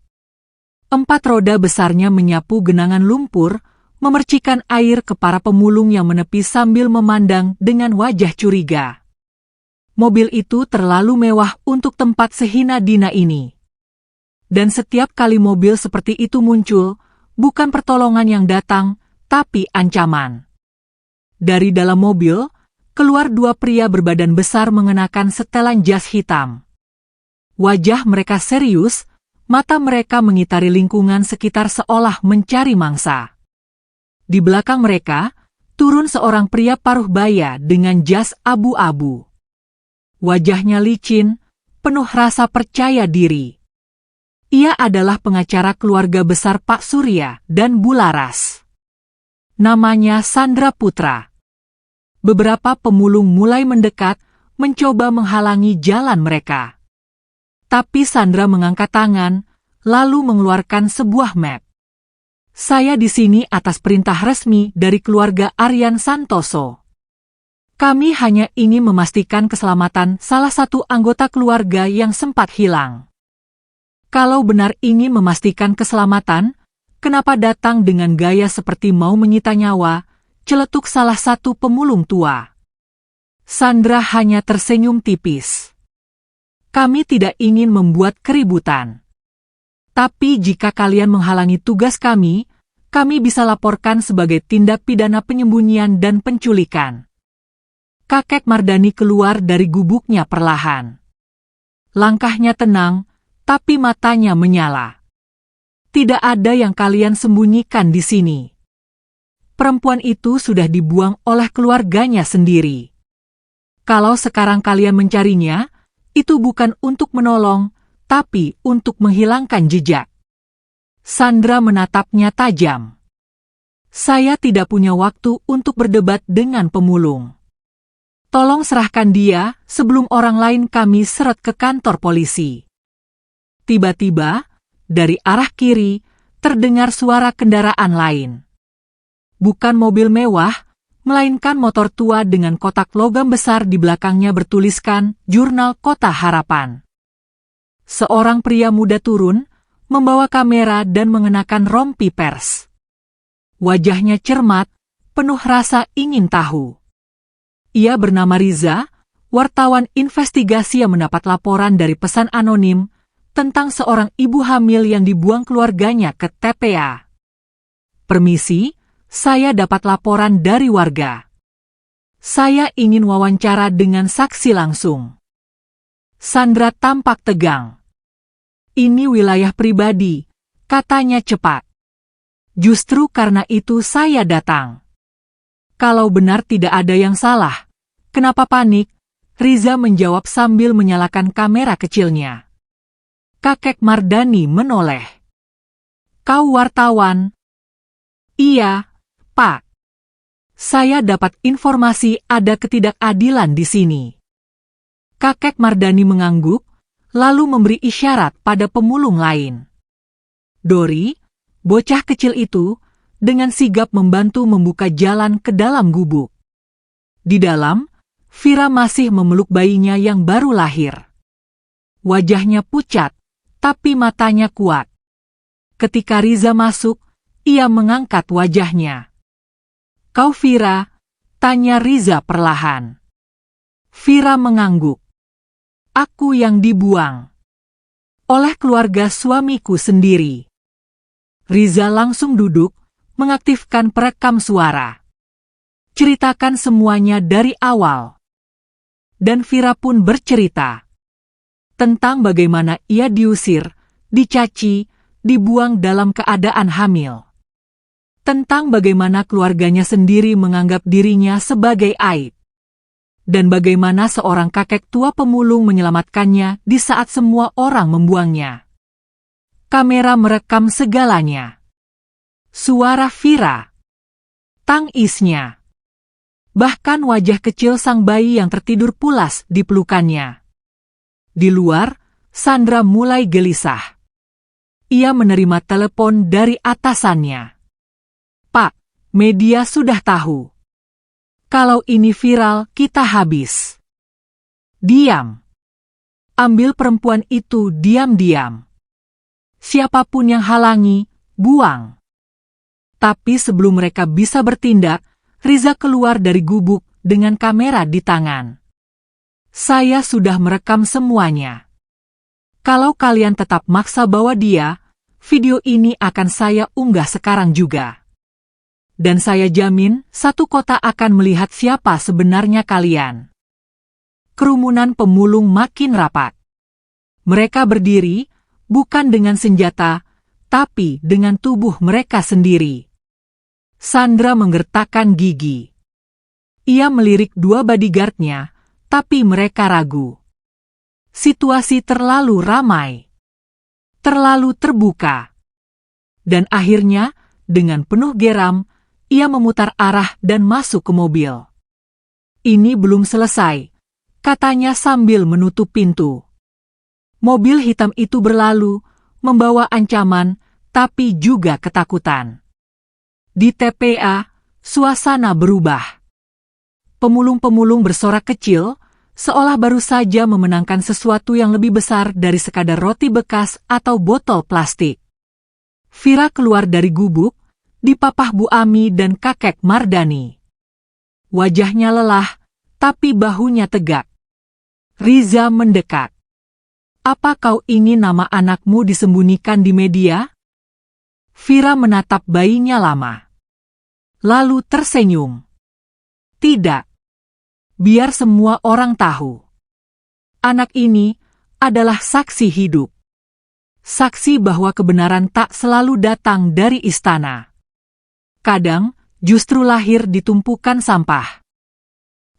4 roda besarnya menyapu genangan lumpur, memercikan air ke para pemulung yang menepi sambil memandang dengan wajah curiga. Mobil itu terlalu mewah untuk tempat sehina dina ini. Dan setiap kali mobil seperti itu muncul, bukan pertolongan yang datang, tapi ancaman. Dari dalam mobil, keluar 2 pria berbadan besar mengenakan setelan jas hitam. Wajah mereka serius, mata mereka mengitari lingkungan sekitar seolah mencari mangsa. Di belakang mereka, turun seorang pria paruh baya dengan jas abu-abu. Wajahnya licin, penuh rasa percaya diri. Ia adalah pengacara keluarga besar Pak Surya dan Bularas. Namanya Sandra Putra. Beberapa pemulung mulai mendekat, mencoba menghalangi jalan mereka. Tapi Sandra mengangkat tangan, lalu mengeluarkan sebuah map. Saya di sini atas perintah resmi dari keluarga Aryan Santoso. Kami hanya ingin memastikan keselamatan salah satu anggota keluarga yang sempat hilang. Kalau benar ingin memastikan keselamatan, kenapa datang dengan gaya seperti mau menyita nyawa, celetuk salah satu pemulung tua. Sandra hanya tersenyum tipis. Kami tidak ingin membuat keributan. Tapi jika kalian menghalangi tugas kami kami bisa laporkan sebagai tindak pidana penyembunyian dan penculikan. Kakek Mardani keluar dari gubuknya perlahan. Langkahnya tenang, tapi matanya menyala. Tidak ada yang kalian sembunyikan di sini. Perempuan itu sudah dibuang oleh keluarganya sendiri. Kalau sekarang kalian mencarinya, itu bukan untuk menolong, tapi untuk menghilangkan jejak. Sandra menatapnya tajam. Saya tidak punya waktu untuk berdebat dengan pemulung. Tolong serahkan dia sebelum orang lain kami seret ke kantor polisi. Tiba-tiba, dari arah kiri, terdengar suara kendaraan lain. Bukan mobil mewah, melainkan motor tua dengan kotak logam besar di belakangnya bertuliskan Jurnal Kota Harapan. Seorang pria muda turun, membawa kamera dan mengenakan rompi pers. Wajahnya cermat, penuh rasa ingin tahu. Ia bernama Riza, wartawan investigasi yang mendapat laporan dari pesan anonim tentang seorang ibu hamil yang dibuang keluarganya ke TPA. Permisi, saya dapat laporan dari warga. Saya ingin wawancara dengan saksi langsung. Sandra tampak tegang. Ini wilayah pribadi, katanya cepat. Justru karena itu saya datang. Kalau benar tidak ada yang salah, kenapa panik? Riza menjawab sambil menyalakan kamera kecilnya. Kakek Mardani menoleh. Kau wartawan? Iya, Pak. Saya dapat informasi ada ketidakadilan di sini. Kakek Mardani mengangguk, lalu memberi isyarat pada pemulung lain. Dori, bocah kecil itu, dengan sigap membantu membuka jalan ke dalam gubuk. Di dalam, Vira masih memeluk bayinya yang baru lahir. Wajahnya pucat, tapi matanya kuat. Ketika Riza masuk, ia mengangkat wajahnya. Kau Vira? Tanya Riza perlahan. Vira mengangguk. Aku yang dibuang. Oleh keluarga suamiku sendiri. Riza langsung duduk, mengaktifkan perekam suara. Ceritakan semuanya dari awal. Dan Vira pun bercerita. Tentang bagaimana ia diusir, dicaci, dibuang dalam keadaan hamil. Tentang bagaimana keluarganya sendiri menganggap dirinya sebagai aib. Dan bagaimana seorang kakek tua pemulung menyelamatkannya di saat semua orang membuangnya. Kamera merekam segalanya. Suara Vira. Tangisnya. Bahkan wajah kecil sang bayi yang tertidur pulas di pelukannya. Di luar, Sandra mulai gelisah. Ia menerima telepon dari atasannya. Pak, media sudah tahu. Kalau ini viral, kita habis. Diam. Ambil perempuan itu diam-diam. Siapapun yang halangi, buang. Tapi sebelum mereka bisa bertindak, Riza keluar dari gubuk dengan kamera di tangan. Saya sudah merekam semuanya. Kalau kalian tetap maksa bawa dia, video ini akan saya unggah sekarang juga. Dan saya jamin, satu kota akan melihat siapa sebenarnya kalian. Kerumunan pemulung makin rapat. Mereka berdiri, bukan dengan senjata, tapi dengan tubuh mereka sendiri. Sandra menggertakkan gigi. Ia melirik dua bodyguard-nya, tapi mereka ragu. Situasi terlalu ramai. Terlalu terbuka. Dan akhirnya, dengan penuh geram, ia memutar arah dan masuk ke mobil. Ini belum selesai, katanya sambil menutup pintu. Mobil hitam itu berlalu, membawa ancaman, tapi juga ketakutan. Di TPA, suasana berubah. Pemulung-pemulung bersorak kecil, seolah baru saja memenangkan sesuatu yang lebih besar dari sekadar roti bekas atau botol plastik. Vira keluar dari gubuk, dipapah Bu Ami dan kakek Mardani. Wajahnya lelah, tapi bahunya tegak. Riza mendekat. Apa kau ingin nama anakmu disembunyikan di media? Vira menatap bayinya lama. Lalu tersenyum. Tidak. Biar semua orang tahu. Anak ini adalah saksi hidup. Saksi bahwa kebenaran tak selalu datang dari istana. Kadang, justru lahir di tumpukan sampah.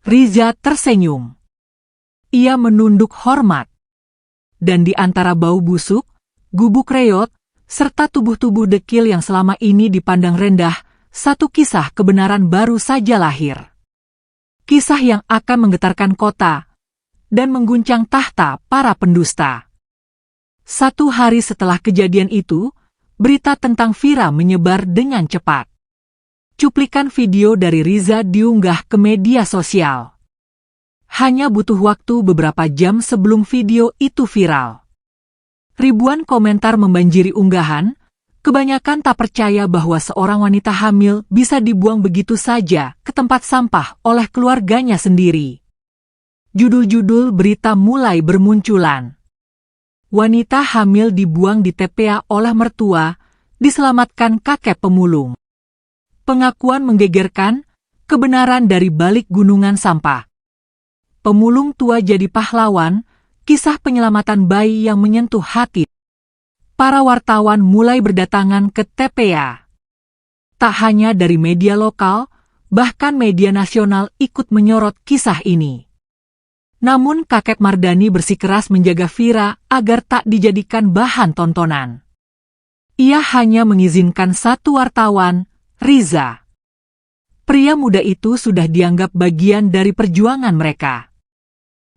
Riza tersenyum. Ia menunduk hormat. Dan di antara bau busuk, gubuk reot, serta tubuh-tubuh dekil yang selama ini dipandang rendah, satu kisah kebenaran baru saja lahir. Kisah yang akan menggetarkan kota dan mengguncang tahta para pendusta. Satu hari setelah kejadian itu, berita tentang Vira menyebar dengan cepat. Cuplikan video dari Riza diunggah ke media sosial. Hanya butuh waktu beberapa jam sebelum video itu viral. Ribuan komentar membanjiri unggahan, kebanyakan tak percaya bahwa seorang wanita hamil bisa dibuang begitu saja ke tempat sampah oleh keluarganya sendiri. Judul-judul berita mulai bermunculan. Wanita hamil dibuang di TPA oleh mertua, diselamatkan kakek pemulung. Pengakuan menggegerkan, kebenaran dari balik gunungan sampah. Pemulung tua jadi pahlawan, kisah penyelamatan bayi yang menyentuh hati. Para wartawan mulai berdatangan ke TPA. Tak hanya dari media lokal, bahkan media nasional ikut menyorot kisah ini. Namun kakek Mardani bersikeras menjaga Vira agar tak dijadikan bahan tontonan. Ia hanya mengizinkan satu wartawan, Riza. Pria muda itu sudah dianggap bagian dari perjuangan mereka.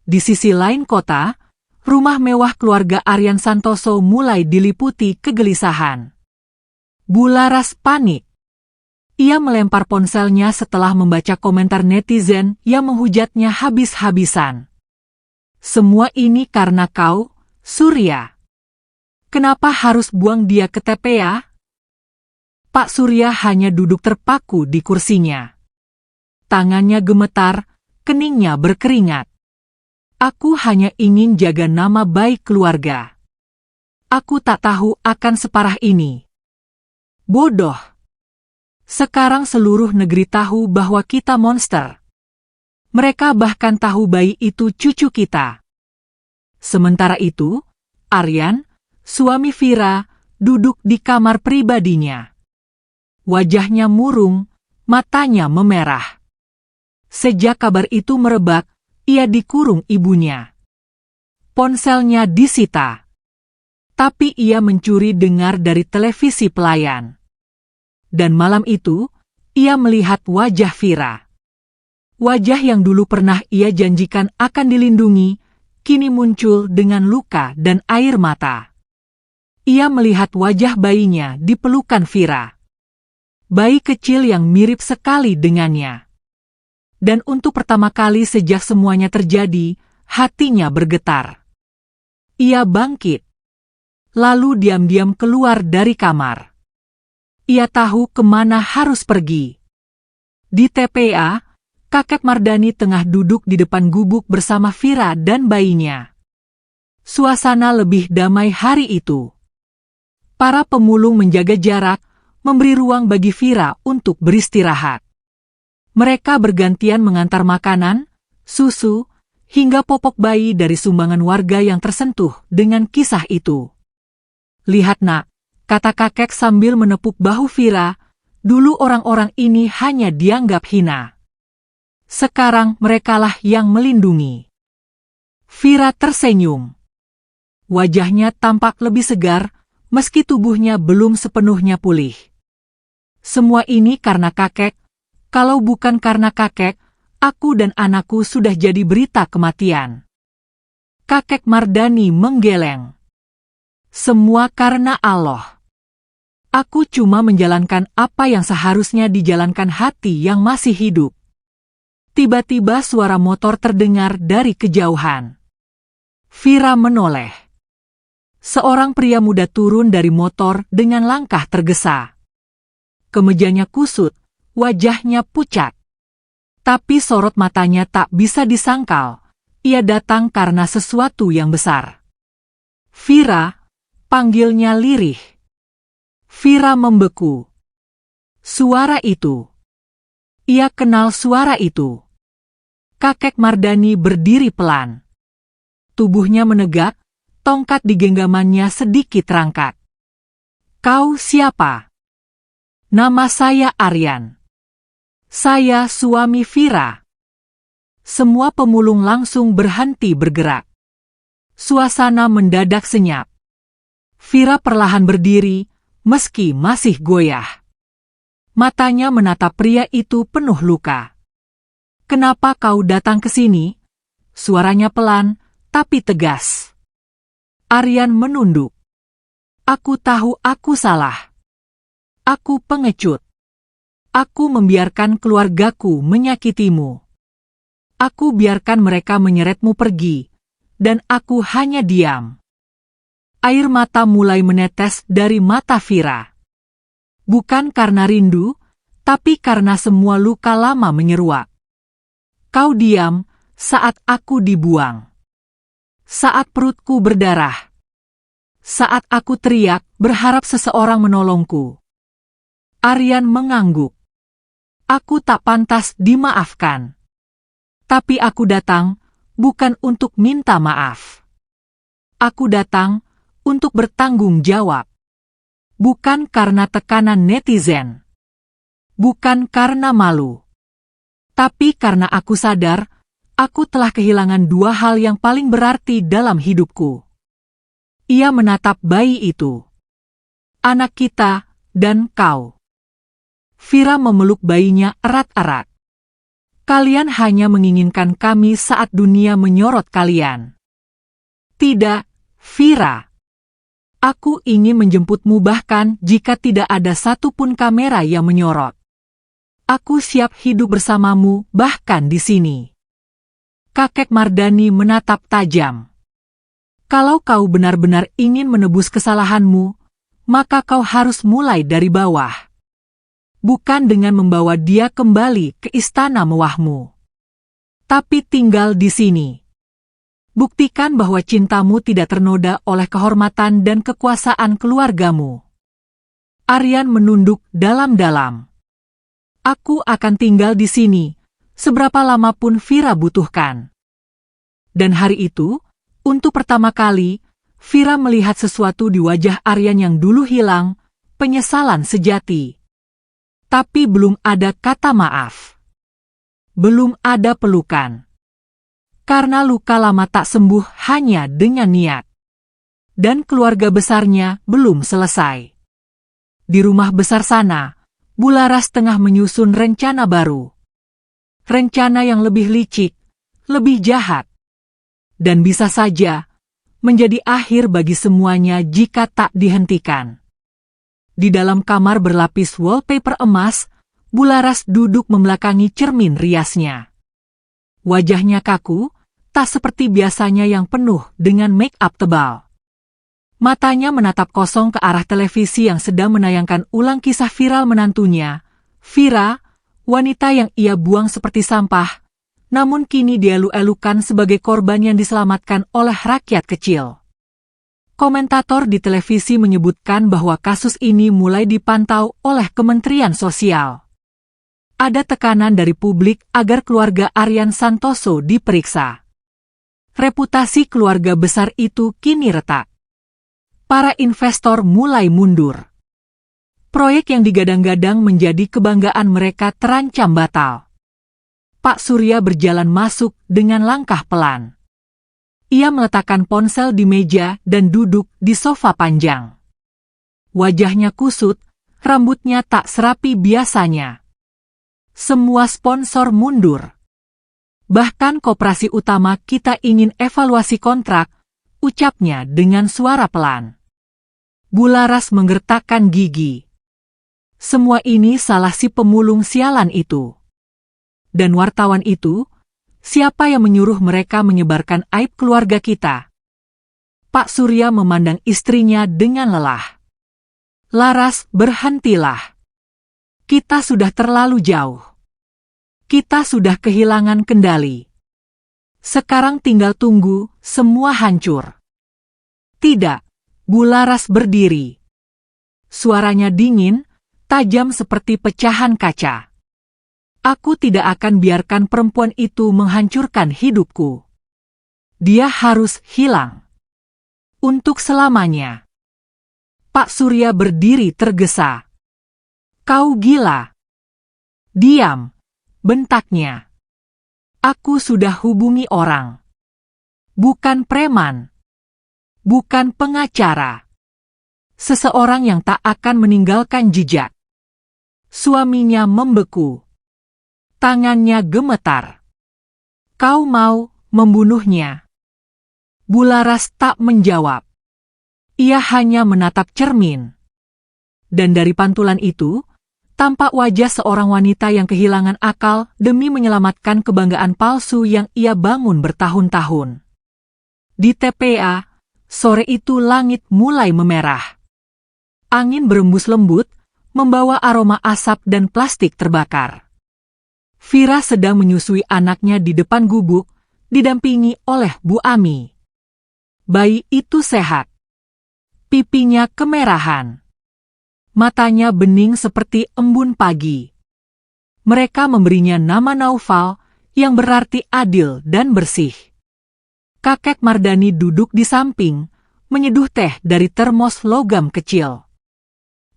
Di sisi lain kota, rumah mewah keluarga Aryan Santoso mulai diliputi kegelisahan. Bularas panik. Ia melempar ponselnya setelah membaca komentar netizen yang menghujatnya habis-habisan. Semua ini karena kau, Surya. Kenapa harus buang dia ke TPA? Pak Surya hanya duduk terpaku di kursinya. Tangannya gemetar, keningnya berkeringat. Aku hanya ingin jaga nama baik keluarga. Aku tak tahu akan separah ini. Bodoh. Sekarang seluruh negeri tahu bahwa kita monster. Mereka bahkan tahu bayi itu cucu kita. Sementara itu, Aryan, suami Vira, duduk di kamar pribadinya. Wajahnya murung, matanya memerah. Sejak kabar itu merebak, ia dikurung ibunya. Ponselnya disita. Tapi ia mencuri dengar dari televisi pelayan. Dan malam itu, ia melihat wajah Vira. Wajah yang dulu pernah ia janjikan akan dilindungi, kini muncul dengan luka dan air mata. Ia melihat wajah bayinya di pelukan Vira. Bayi kecil yang mirip sekali dengannya. Dan untuk pertama kali sejak semuanya terjadi, hatinya bergetar. Ia bangkit. Lalu diam-diam keluar dari kamar. Ia tahu kemana harus pergi. Di TPA, kakek Mardani tengah duduk di depan gubuk bersama Vira dan bayinya. Suasana lebih damai hari itu. Para pemulung menjaga jarak, memberi ruang bagi Vira untuk beristirahat. Mereka bergantian mengantar makanan, susu, hingga popok bayi dari sumbangan warga yang tersentuh dengan kisah itu. Lihat nak, kata kakek sambil menepuk bahu Vira, dulu orang-orang ini hanya dianggap hina. Sekarang merekalah yang melindungi. Vira tersenyum. Wajahnya tampak lebih segar, meski tubuhnya belum sepenuhnya pulih. Semua ini karena kakek. Kalau bukan karena kakek, aku dan anakku sudah jadi berita kematian. Kakek Mardani menggeleng. Semua karena Allah. Aku cuma menjalankan apa yang seharusnya dijalankan hati yang masih hidup. Tiba-tiba suara motor terdengar dari kejauhan. Vira menoleh. Seorang pria muda turun dari motor dengan langkah tergesa. Kemejanya kusut, wajahnya pucat. Tapi sorot matanya tak bisa disangkal. Ia datang karena sesuatu yang besar. Vira, panggilnya lirih. Vira membeku. Suara itu. Ia kenal suara itu. Kakek Mardani berdiri pelan. Tubuhnya menegak, tongkat di genggamannya sedikit terangkat. Kau siapa? Nama saya Aryan. Saya suami Vira. Semua pemulung langsung berhenti bergerak. Suasana mendadak senyap. Vira perlahan berdiri, meski masih goyah. Matanya menatap pria itu penuh luka. Kenapa kau datang ke sini? Suaranya pelan, tapi tegas. Aryan menunduk. Aku tahu aku salah. Aku pengecut. Aku membiarkan keluargaku menyakitimu. Aku biarkan mereka menyeretmu pergi, dan aku hanya diam. Air mata mulai menetes dari mata Vira. Bukan karena rindu, tapi karena semua luka lama menyeruak. Kau diam saat aku dibuang. Saat perutku berdarah. Saat aku teriak berharap seseorang menolongku. Aryan mengangguk. Aku tak pantas dimaafkan. Tapi aku datang bukan untuk minta maaf. Aku datang untuk bertanggung jawab. Bukan karena tekanan netizen. Bukan karena malu. Tapi karena aku sadar, aku telah kehilangan dua hal yang paling berarti dalam hidupku. Ia menatap bayi itu. Anak kita dan kau. Vira memeluk bayinya erat-erat. Kalian hanya menginginkan kami saat dunia menyorot kalian. Tidak, Vira. Aku ingin menjemputmu bahkan jika tidak ada satupun kamera yang menyorot. Aku siap hidup bersamamu bahkan di sini. Kakek Mardani menatap tajam. Kalau kau benar-benar ingin menebus kesalahanmu, maka kau harus mulai dari bawah. Bukan dengan membawa dia kembali ke istana mewahmu. Tapi tinggal di sini. Buktikan bahwa cintamu tidak ternoda oleh kehormatan dan kekuasaan keluargamu. Aryan menunduk dalam-dalam. Aku akan tinggal di sini, seberapa lama pun Vira butuhkan. Dan hari itu, untuk pertama kali, Vira melihat sesuatu di wajah Aryan yang dulu hilang, penyesalan sejati. Tapi belum ada kata maaf. Belum ada pelukan. Karena luka lama tak sembuh hanya dengan niat. Dan keluarga besarnya belum selesai. Di rumah besar sana, Bularas tengah menyusun rencana baru. Rencana yang lebih licik, lebih jahat. Dan bisa saja menjadi akhir bagi semuanya jika tak dihentikan. Di dalam kamar berlapis wallpaper emas, Bularas duduk membelakangi cermin riasnya. Wajahnya kaku, tak seperti biasanya yang penuh dengan make-up tebal. Matanya menatap kosong ke arah televisi yang sedang menayangkan ulang kisah viral menantunya. Vira, wanita yang ia buang seperti sampah, namun kini dielu-elukan sebagai korban yang diselamatkan oleh rakyat kecil. Komentator di televisi menyebutkan bahwa kasus ini mulai dipantau oleh Kementerian Sosial. Ada tekanan dari publik agar keluarga Aryan Santoso diperiksa. Reputasi keluarga besar itu kini retak. Para investor mulai mundur. Proyek yang digadang-gadang menjadi kebanggaan mereka terancam batal. Pak Surya berjalan masuk dengan langkah pelan. Ia meletakkan ponsel di meja dan duduk di sofa panjang. Wajahnya kusut, rambutnya tak serapi biasanya. Semua sponsor mundur. Bahkan koperasi utama kita ingin evaluasi kontrak, ucapnya dengan suara pelan. Bularas menggertakkan gigi. Semua ini salah si pemulung sialan itu. Dan wartawan itu, siapa yang menyuruh mereka menyebarkan aib keluarga kita? Pak Surya memandang istrinya dengan lelah. Laras, berhentilah. Kita sudah terlalu jauh. Kita sudah kehilangan kendali. Sekarang tinggal tunggu semua hancur. Tidak, Bularas berdiri. Suaranya dingin, tajam seperti pecahan kaca. Aku tidak akan biarkan perempuan itu menghancurkan hidupku. Dia harus hilang. Untuk selamanya. Pak Surya berdiri tergesa. Kau gila. Diam, bentaknya. Aku sudah hubungi orang. Bukan preman. Bukan pengacara. Seseorang yang tak akan meninggalkan jejak. Suaminya membeku. Tangannya gemetar. Kau mau membunuhnya? Bularas tak menjawab. Ia hanya menatap cermin. Dan dari pantulan itu, tampak wajah seorang wanita yang kehilangan akal demi menyelamatkan kebanggaan palsu yang ia bangun bertahun-tahun. Di TPA, sore itu langit mulai memerah. Angin berembus lembut, membawa aroma asap dan plastik terbakar. Vira sedang menyusui anaknya di depan gubuk, didampingi oleh Bu Ami. Bayi itu sehat. Pipinya kemerahan. Matanya bening seperti embun pagi. Mereka memberinya nama Naufal, yang berarti adil dan bersih. Kakek Mardani duduk di samping, menyeduh teh dari termos logam kecil.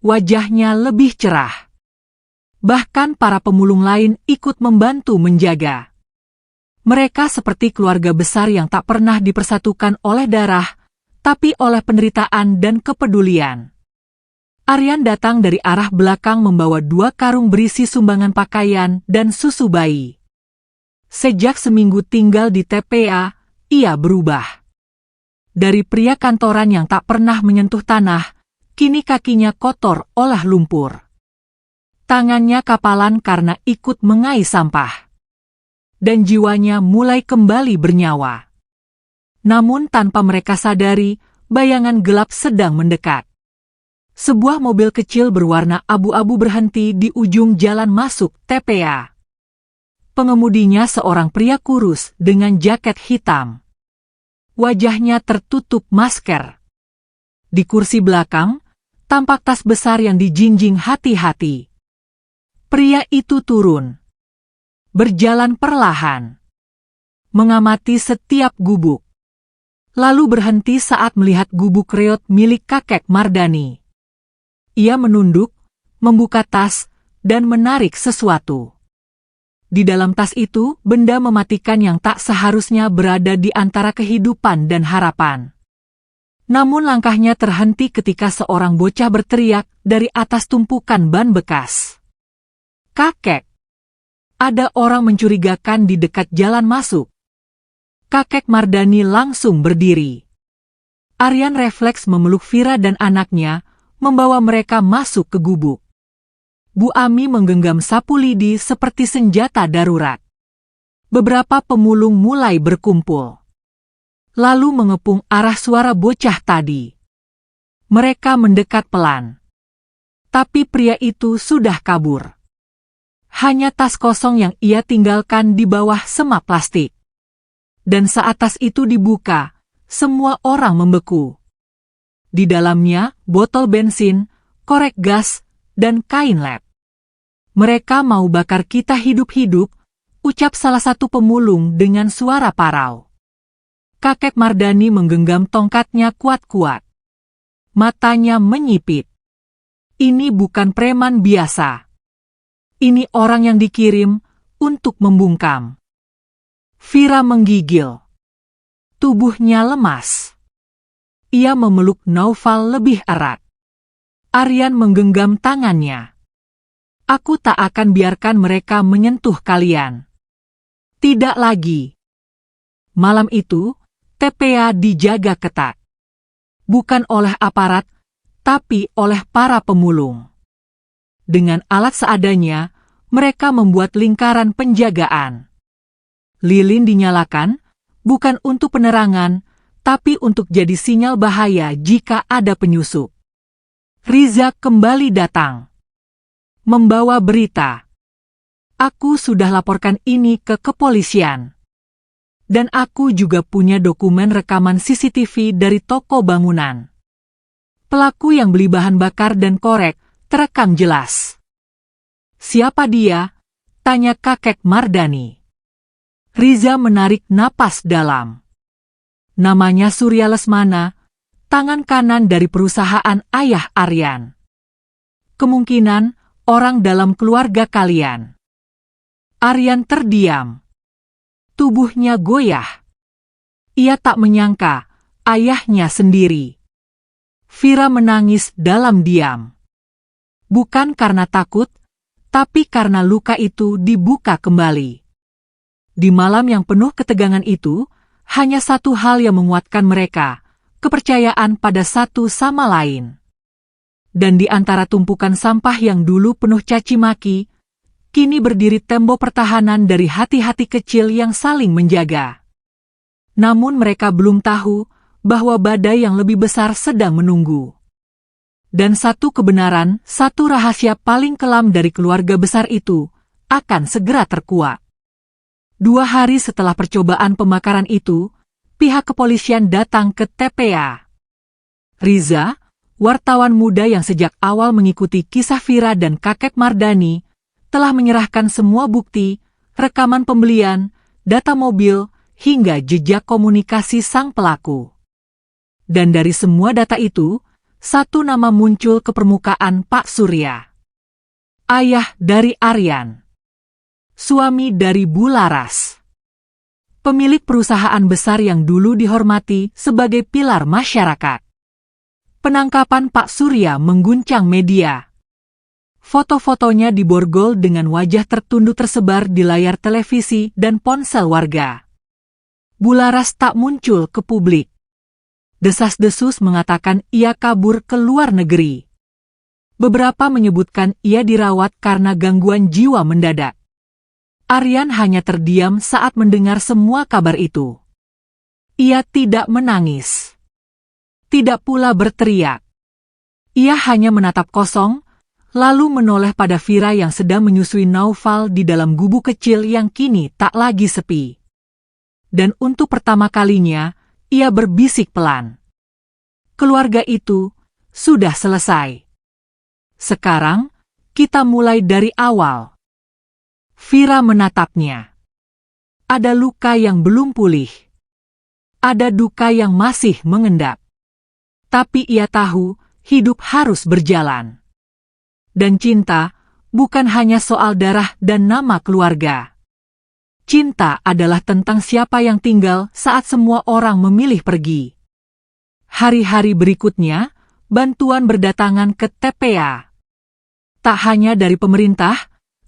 Wajahnya lebih cerah. Bahkan para pemulung lain ikut membantu menjaga. Mereka seperti keluarga besar yang tak pernah dipersatukan oleh darah, tapi oleh penderitaan dan kepedulian. Aryan datang dari arah belakang membawa 2 karung berisi sumbangan pakaian dan susu bayi. Sejak seminggu tinggal di TPA, ia berubah. Dari pria kantoran yang tak pernah menyentuh tanah, kini kakinya kotor oleh lumpur. Tangannya kapalan karena ikut mengais sampah. Dan jiwanya mulai kembali bernyawa. Namun tanpa mereka sadari, bayangan gelap sedang mendekat. Sebuah mobil kecil berwarna abu-abu berhenti di ujung jalan masuk TPA. Pengemudinya seorang pria kurus dengan jaket hitam. Wajahnya tertutup masker. Di kursi belakang, tampak tas besar yang dijinjing hati-hati. Pria itu turun. Berjalan perlahan. Mengamati setiap gubuk. Lalu berhenti saat melihat gubuk reot milik kakek Mardani. Ia menunduk, membuka tas, dan menarik sesuatu. Di dalam tas itu, benda mematikan yang tak seharusnya berada di antara kehidupan dan harapan. Namun langkahnya terhenti ketika seorang bocah berteriak dari atas tumpukan ban bekas. Kakek! Ada orang mencurigakan di dekat jalan masuk. Kakek Mardani langsung berdiri. Aryan refleks memeluk Vira dan anaknya, membawa mereka masuk ke gubuk. Bu Ami menggenggam sapu lidi seperti senjata darurat. Beberapa pemulung mulai berkumpul. Lalu mengepung arah suara bocah tadi. Mereka mendekat pelan. Tapi pria itu sudah kabur. Hanya tas kosong yang ia tinggalkan di bawah semak plastik. Dan saat tas itu dibuka, semua orang membeku. Di dalamnya, botol bensin, korek gas, dan kain lap. Mereka mau bakar kita hidup-hidup, ucap salah satu pemulung dengan suara parau. Kakek Mardani menggenggam tongkatnya kuat-kuat. Matanya menyipit. Ini bukan preman biasa. Ini orang yang dikirim untuk membungkam. Vira menggigil. Tubuhnya lemas. Ia memeluk Naufal lebih erat. Aryan menggenggam tangannya. Aku tak akan biarkan mereka menyentuh kalian. Tidak lagi. Malam itu, TPA dijaga ketat. Bukan oleh aparat, tapi oleh para pemulung. Dengan alat seadanya, mereka membuat lingkaran penjagaan. Lilin dinyalakan, bukan untuk penerangan, tapi untuk jadi sinyal bahaya jika ada penyusup. Riza kembali datang. Membawa berita. Aku sudah laporkan ini ke kepolisian. Dan aku juga punya dokumen rekaman CCTV dari toko bangunan. Pelaku yang beli bahan bakar dan korek terekam jelas. "Siapa dia?" tanya kakek Mardani. Riza menarik napas dalam. "Namanya Surya Lesmana, tangan kanan dari perusahaan ayah Aryan. Kemungkinan orang dalam keluarga kalian." Aryan terdiam. Tubuhnya goyah. Ia tak menyangka ayahnya sendiri. Vira menangis dalam diam. Bukan karena takut, tapi karena luka itu dibuka kembali. Di malam yang penuh ketegangan itu, hanya satu hal yang menguatkan mereka, kepercayaan pada satu sama lain. Dan di antara tumpukan sampah yang dulu penuh caci maki, kini berdiri tembok pertahanan dari hati-hati kecil yang saling menjaga. Namun mereka belum tahu bahwa badai yang lebih besar sedang menunggu. Dan satu kebenaran, satu rahasia paling kelam dari keluarga besar itu, akan segera terkuak. 2 hari setelah percobaan pembakaran itu, pihak kepolisian datang ke TPA. Riza, wartawan muda yang sejak awal mengikuti kisah Vira dan kakek Mardani, telah menyerahkan semua bukti, rekaman pembelian, data mobil, hingga jejak komunikasi sang pelaku. Dan dari semua data itu, satu nama muncul ke permukaan, Pak Surya. Ayah dari Aryan. Suami dari Bularas. Pemilik perusahaan besar yang dulu dihormati sebagai pilar masyarakat. Penangkapan Pak Surya mengguncang media. Foto-fotonya diborgol dengan wajah tertunduk tersebar di layar televisi dan ponsel warga. Bularas tak muncul ke publik. Desas-desus mengatakan ia kabur ke luar negeri. Beberapa menyebutkan ia dirawat karena gangguan jiwa mendadak. Aryan hanya terdiam saat mendengar semua kabar itu. Ia tidak menangis. Tidak pula berteriak. Ia hanya menatap kosong, lalu menoleh pada Vira yang sedang menyusui Naufal di dalam gubuk kecil yang kini tak lagi sepi. Dan untuk pertama kalinya, ia berbisik pelan. "Keluarga itu sudah selesai. Sekarang, kita mulai dari awal." Vira menatapnya. Ada luka yang belum pulih. Ada duka yang masih mengendap. Tapi ia tahu, hidup harus berjalan. Dan cinta, bukan hanya soal darah dan nama keluarga. Cinta adalah tentang siapa yang tinggal saat semua orang memilih pergi. Hari-hari berikutnya, bantuan berdatangan ke TPA. Tak hanya dari pemerintah,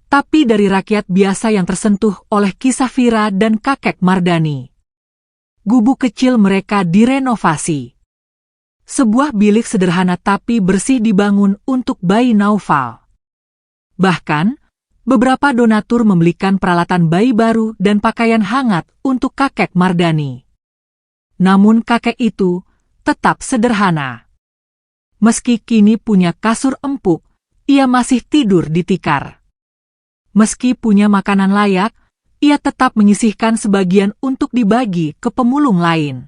tapi dari rakyat biasa yang tersentuh oleh kisah Vira dan kakek Mardani. Gubuk kecil mereka direnovasi. Sebuah bilik sederhana tapi bersih dibangun untuk bayi Naufal. Bahkan, beberapa donatur membelikan peralatan bayi baru dan pakaian hangat untuk kakek Mardani. Namun kakek itu tetap sederhana. Meski kini punya kasur empuk, ia masih tidur di tikar. Meski punya makanan layak, ia tetap menyisihkan sebagian untuk dibagi ke pemulung lain.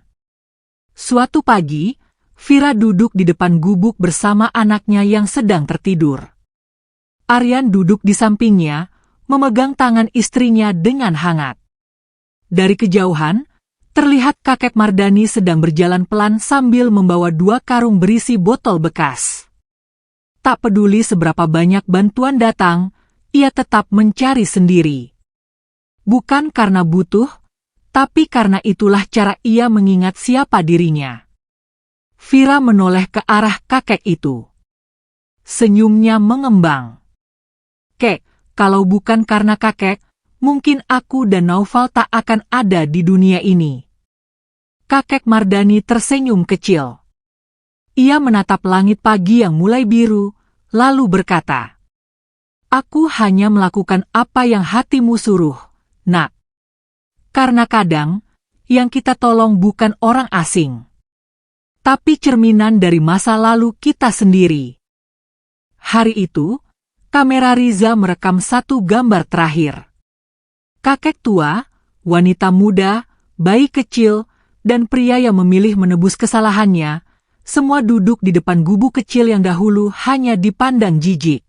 Suatu pagi, Vira duduk di depan gubuk bersama anaknya yang sedang tertidur. Aryan duduk di sampingnya, memegang tangan istrinya dengan hangat. Dari kejauhan, terlihat kakek Mardani sedang berjalan pelan sambil membawa 2 karung berisi botol bekas. Tak peduli seberapa banyak bantuan datang, ia tetap mencari sendiri. Bukan karena butuh, tapi karena itulah cara ia mengingat siapa dirinya. Vira menoleh ke arah kakek itu. Senyumnya mengembang. "Kek, kalau bukan karena kakek, mungkin aku dan Naufal tak akan ada di dunia ini." Kakek Mardani tersenyum kecil. Ia menatap langit pagi yang mulai biru, lalu berkata, "Aku hanya melakukan apa yang hatimu suruh, Nak. Karena kadang, yang kita tolong bukan orang asing, tapi cerminan dari masa lalu kita sendiri." Hari itu, kamera Riza merekam satu gambar terakhir. Kakek tua, wanita muda, bayi kecil, dan pria yang memilih menebus kesalahannya, Semua duduk di depan gubuk kecil yang dahulu hanya dipandang jijik.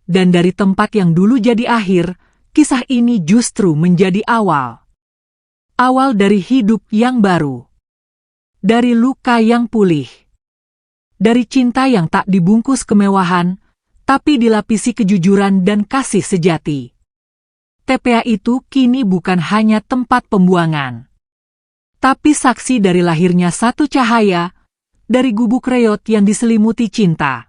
Dan dari tempat yang dulu jadi akhir, kisah ini justru menjadi awal. Awal dari hidup yang baru. Dari luka yang pulih. Dari cinta yang tak dibungkus kemewahan, tapi dilapisi kejujuran dan kasih sejati. TPA itu kini bukan hanya tempat pembuangan, tapi saksi dari lahirnya satu cahaya, dari gubuk reot yang diselimuti cinta.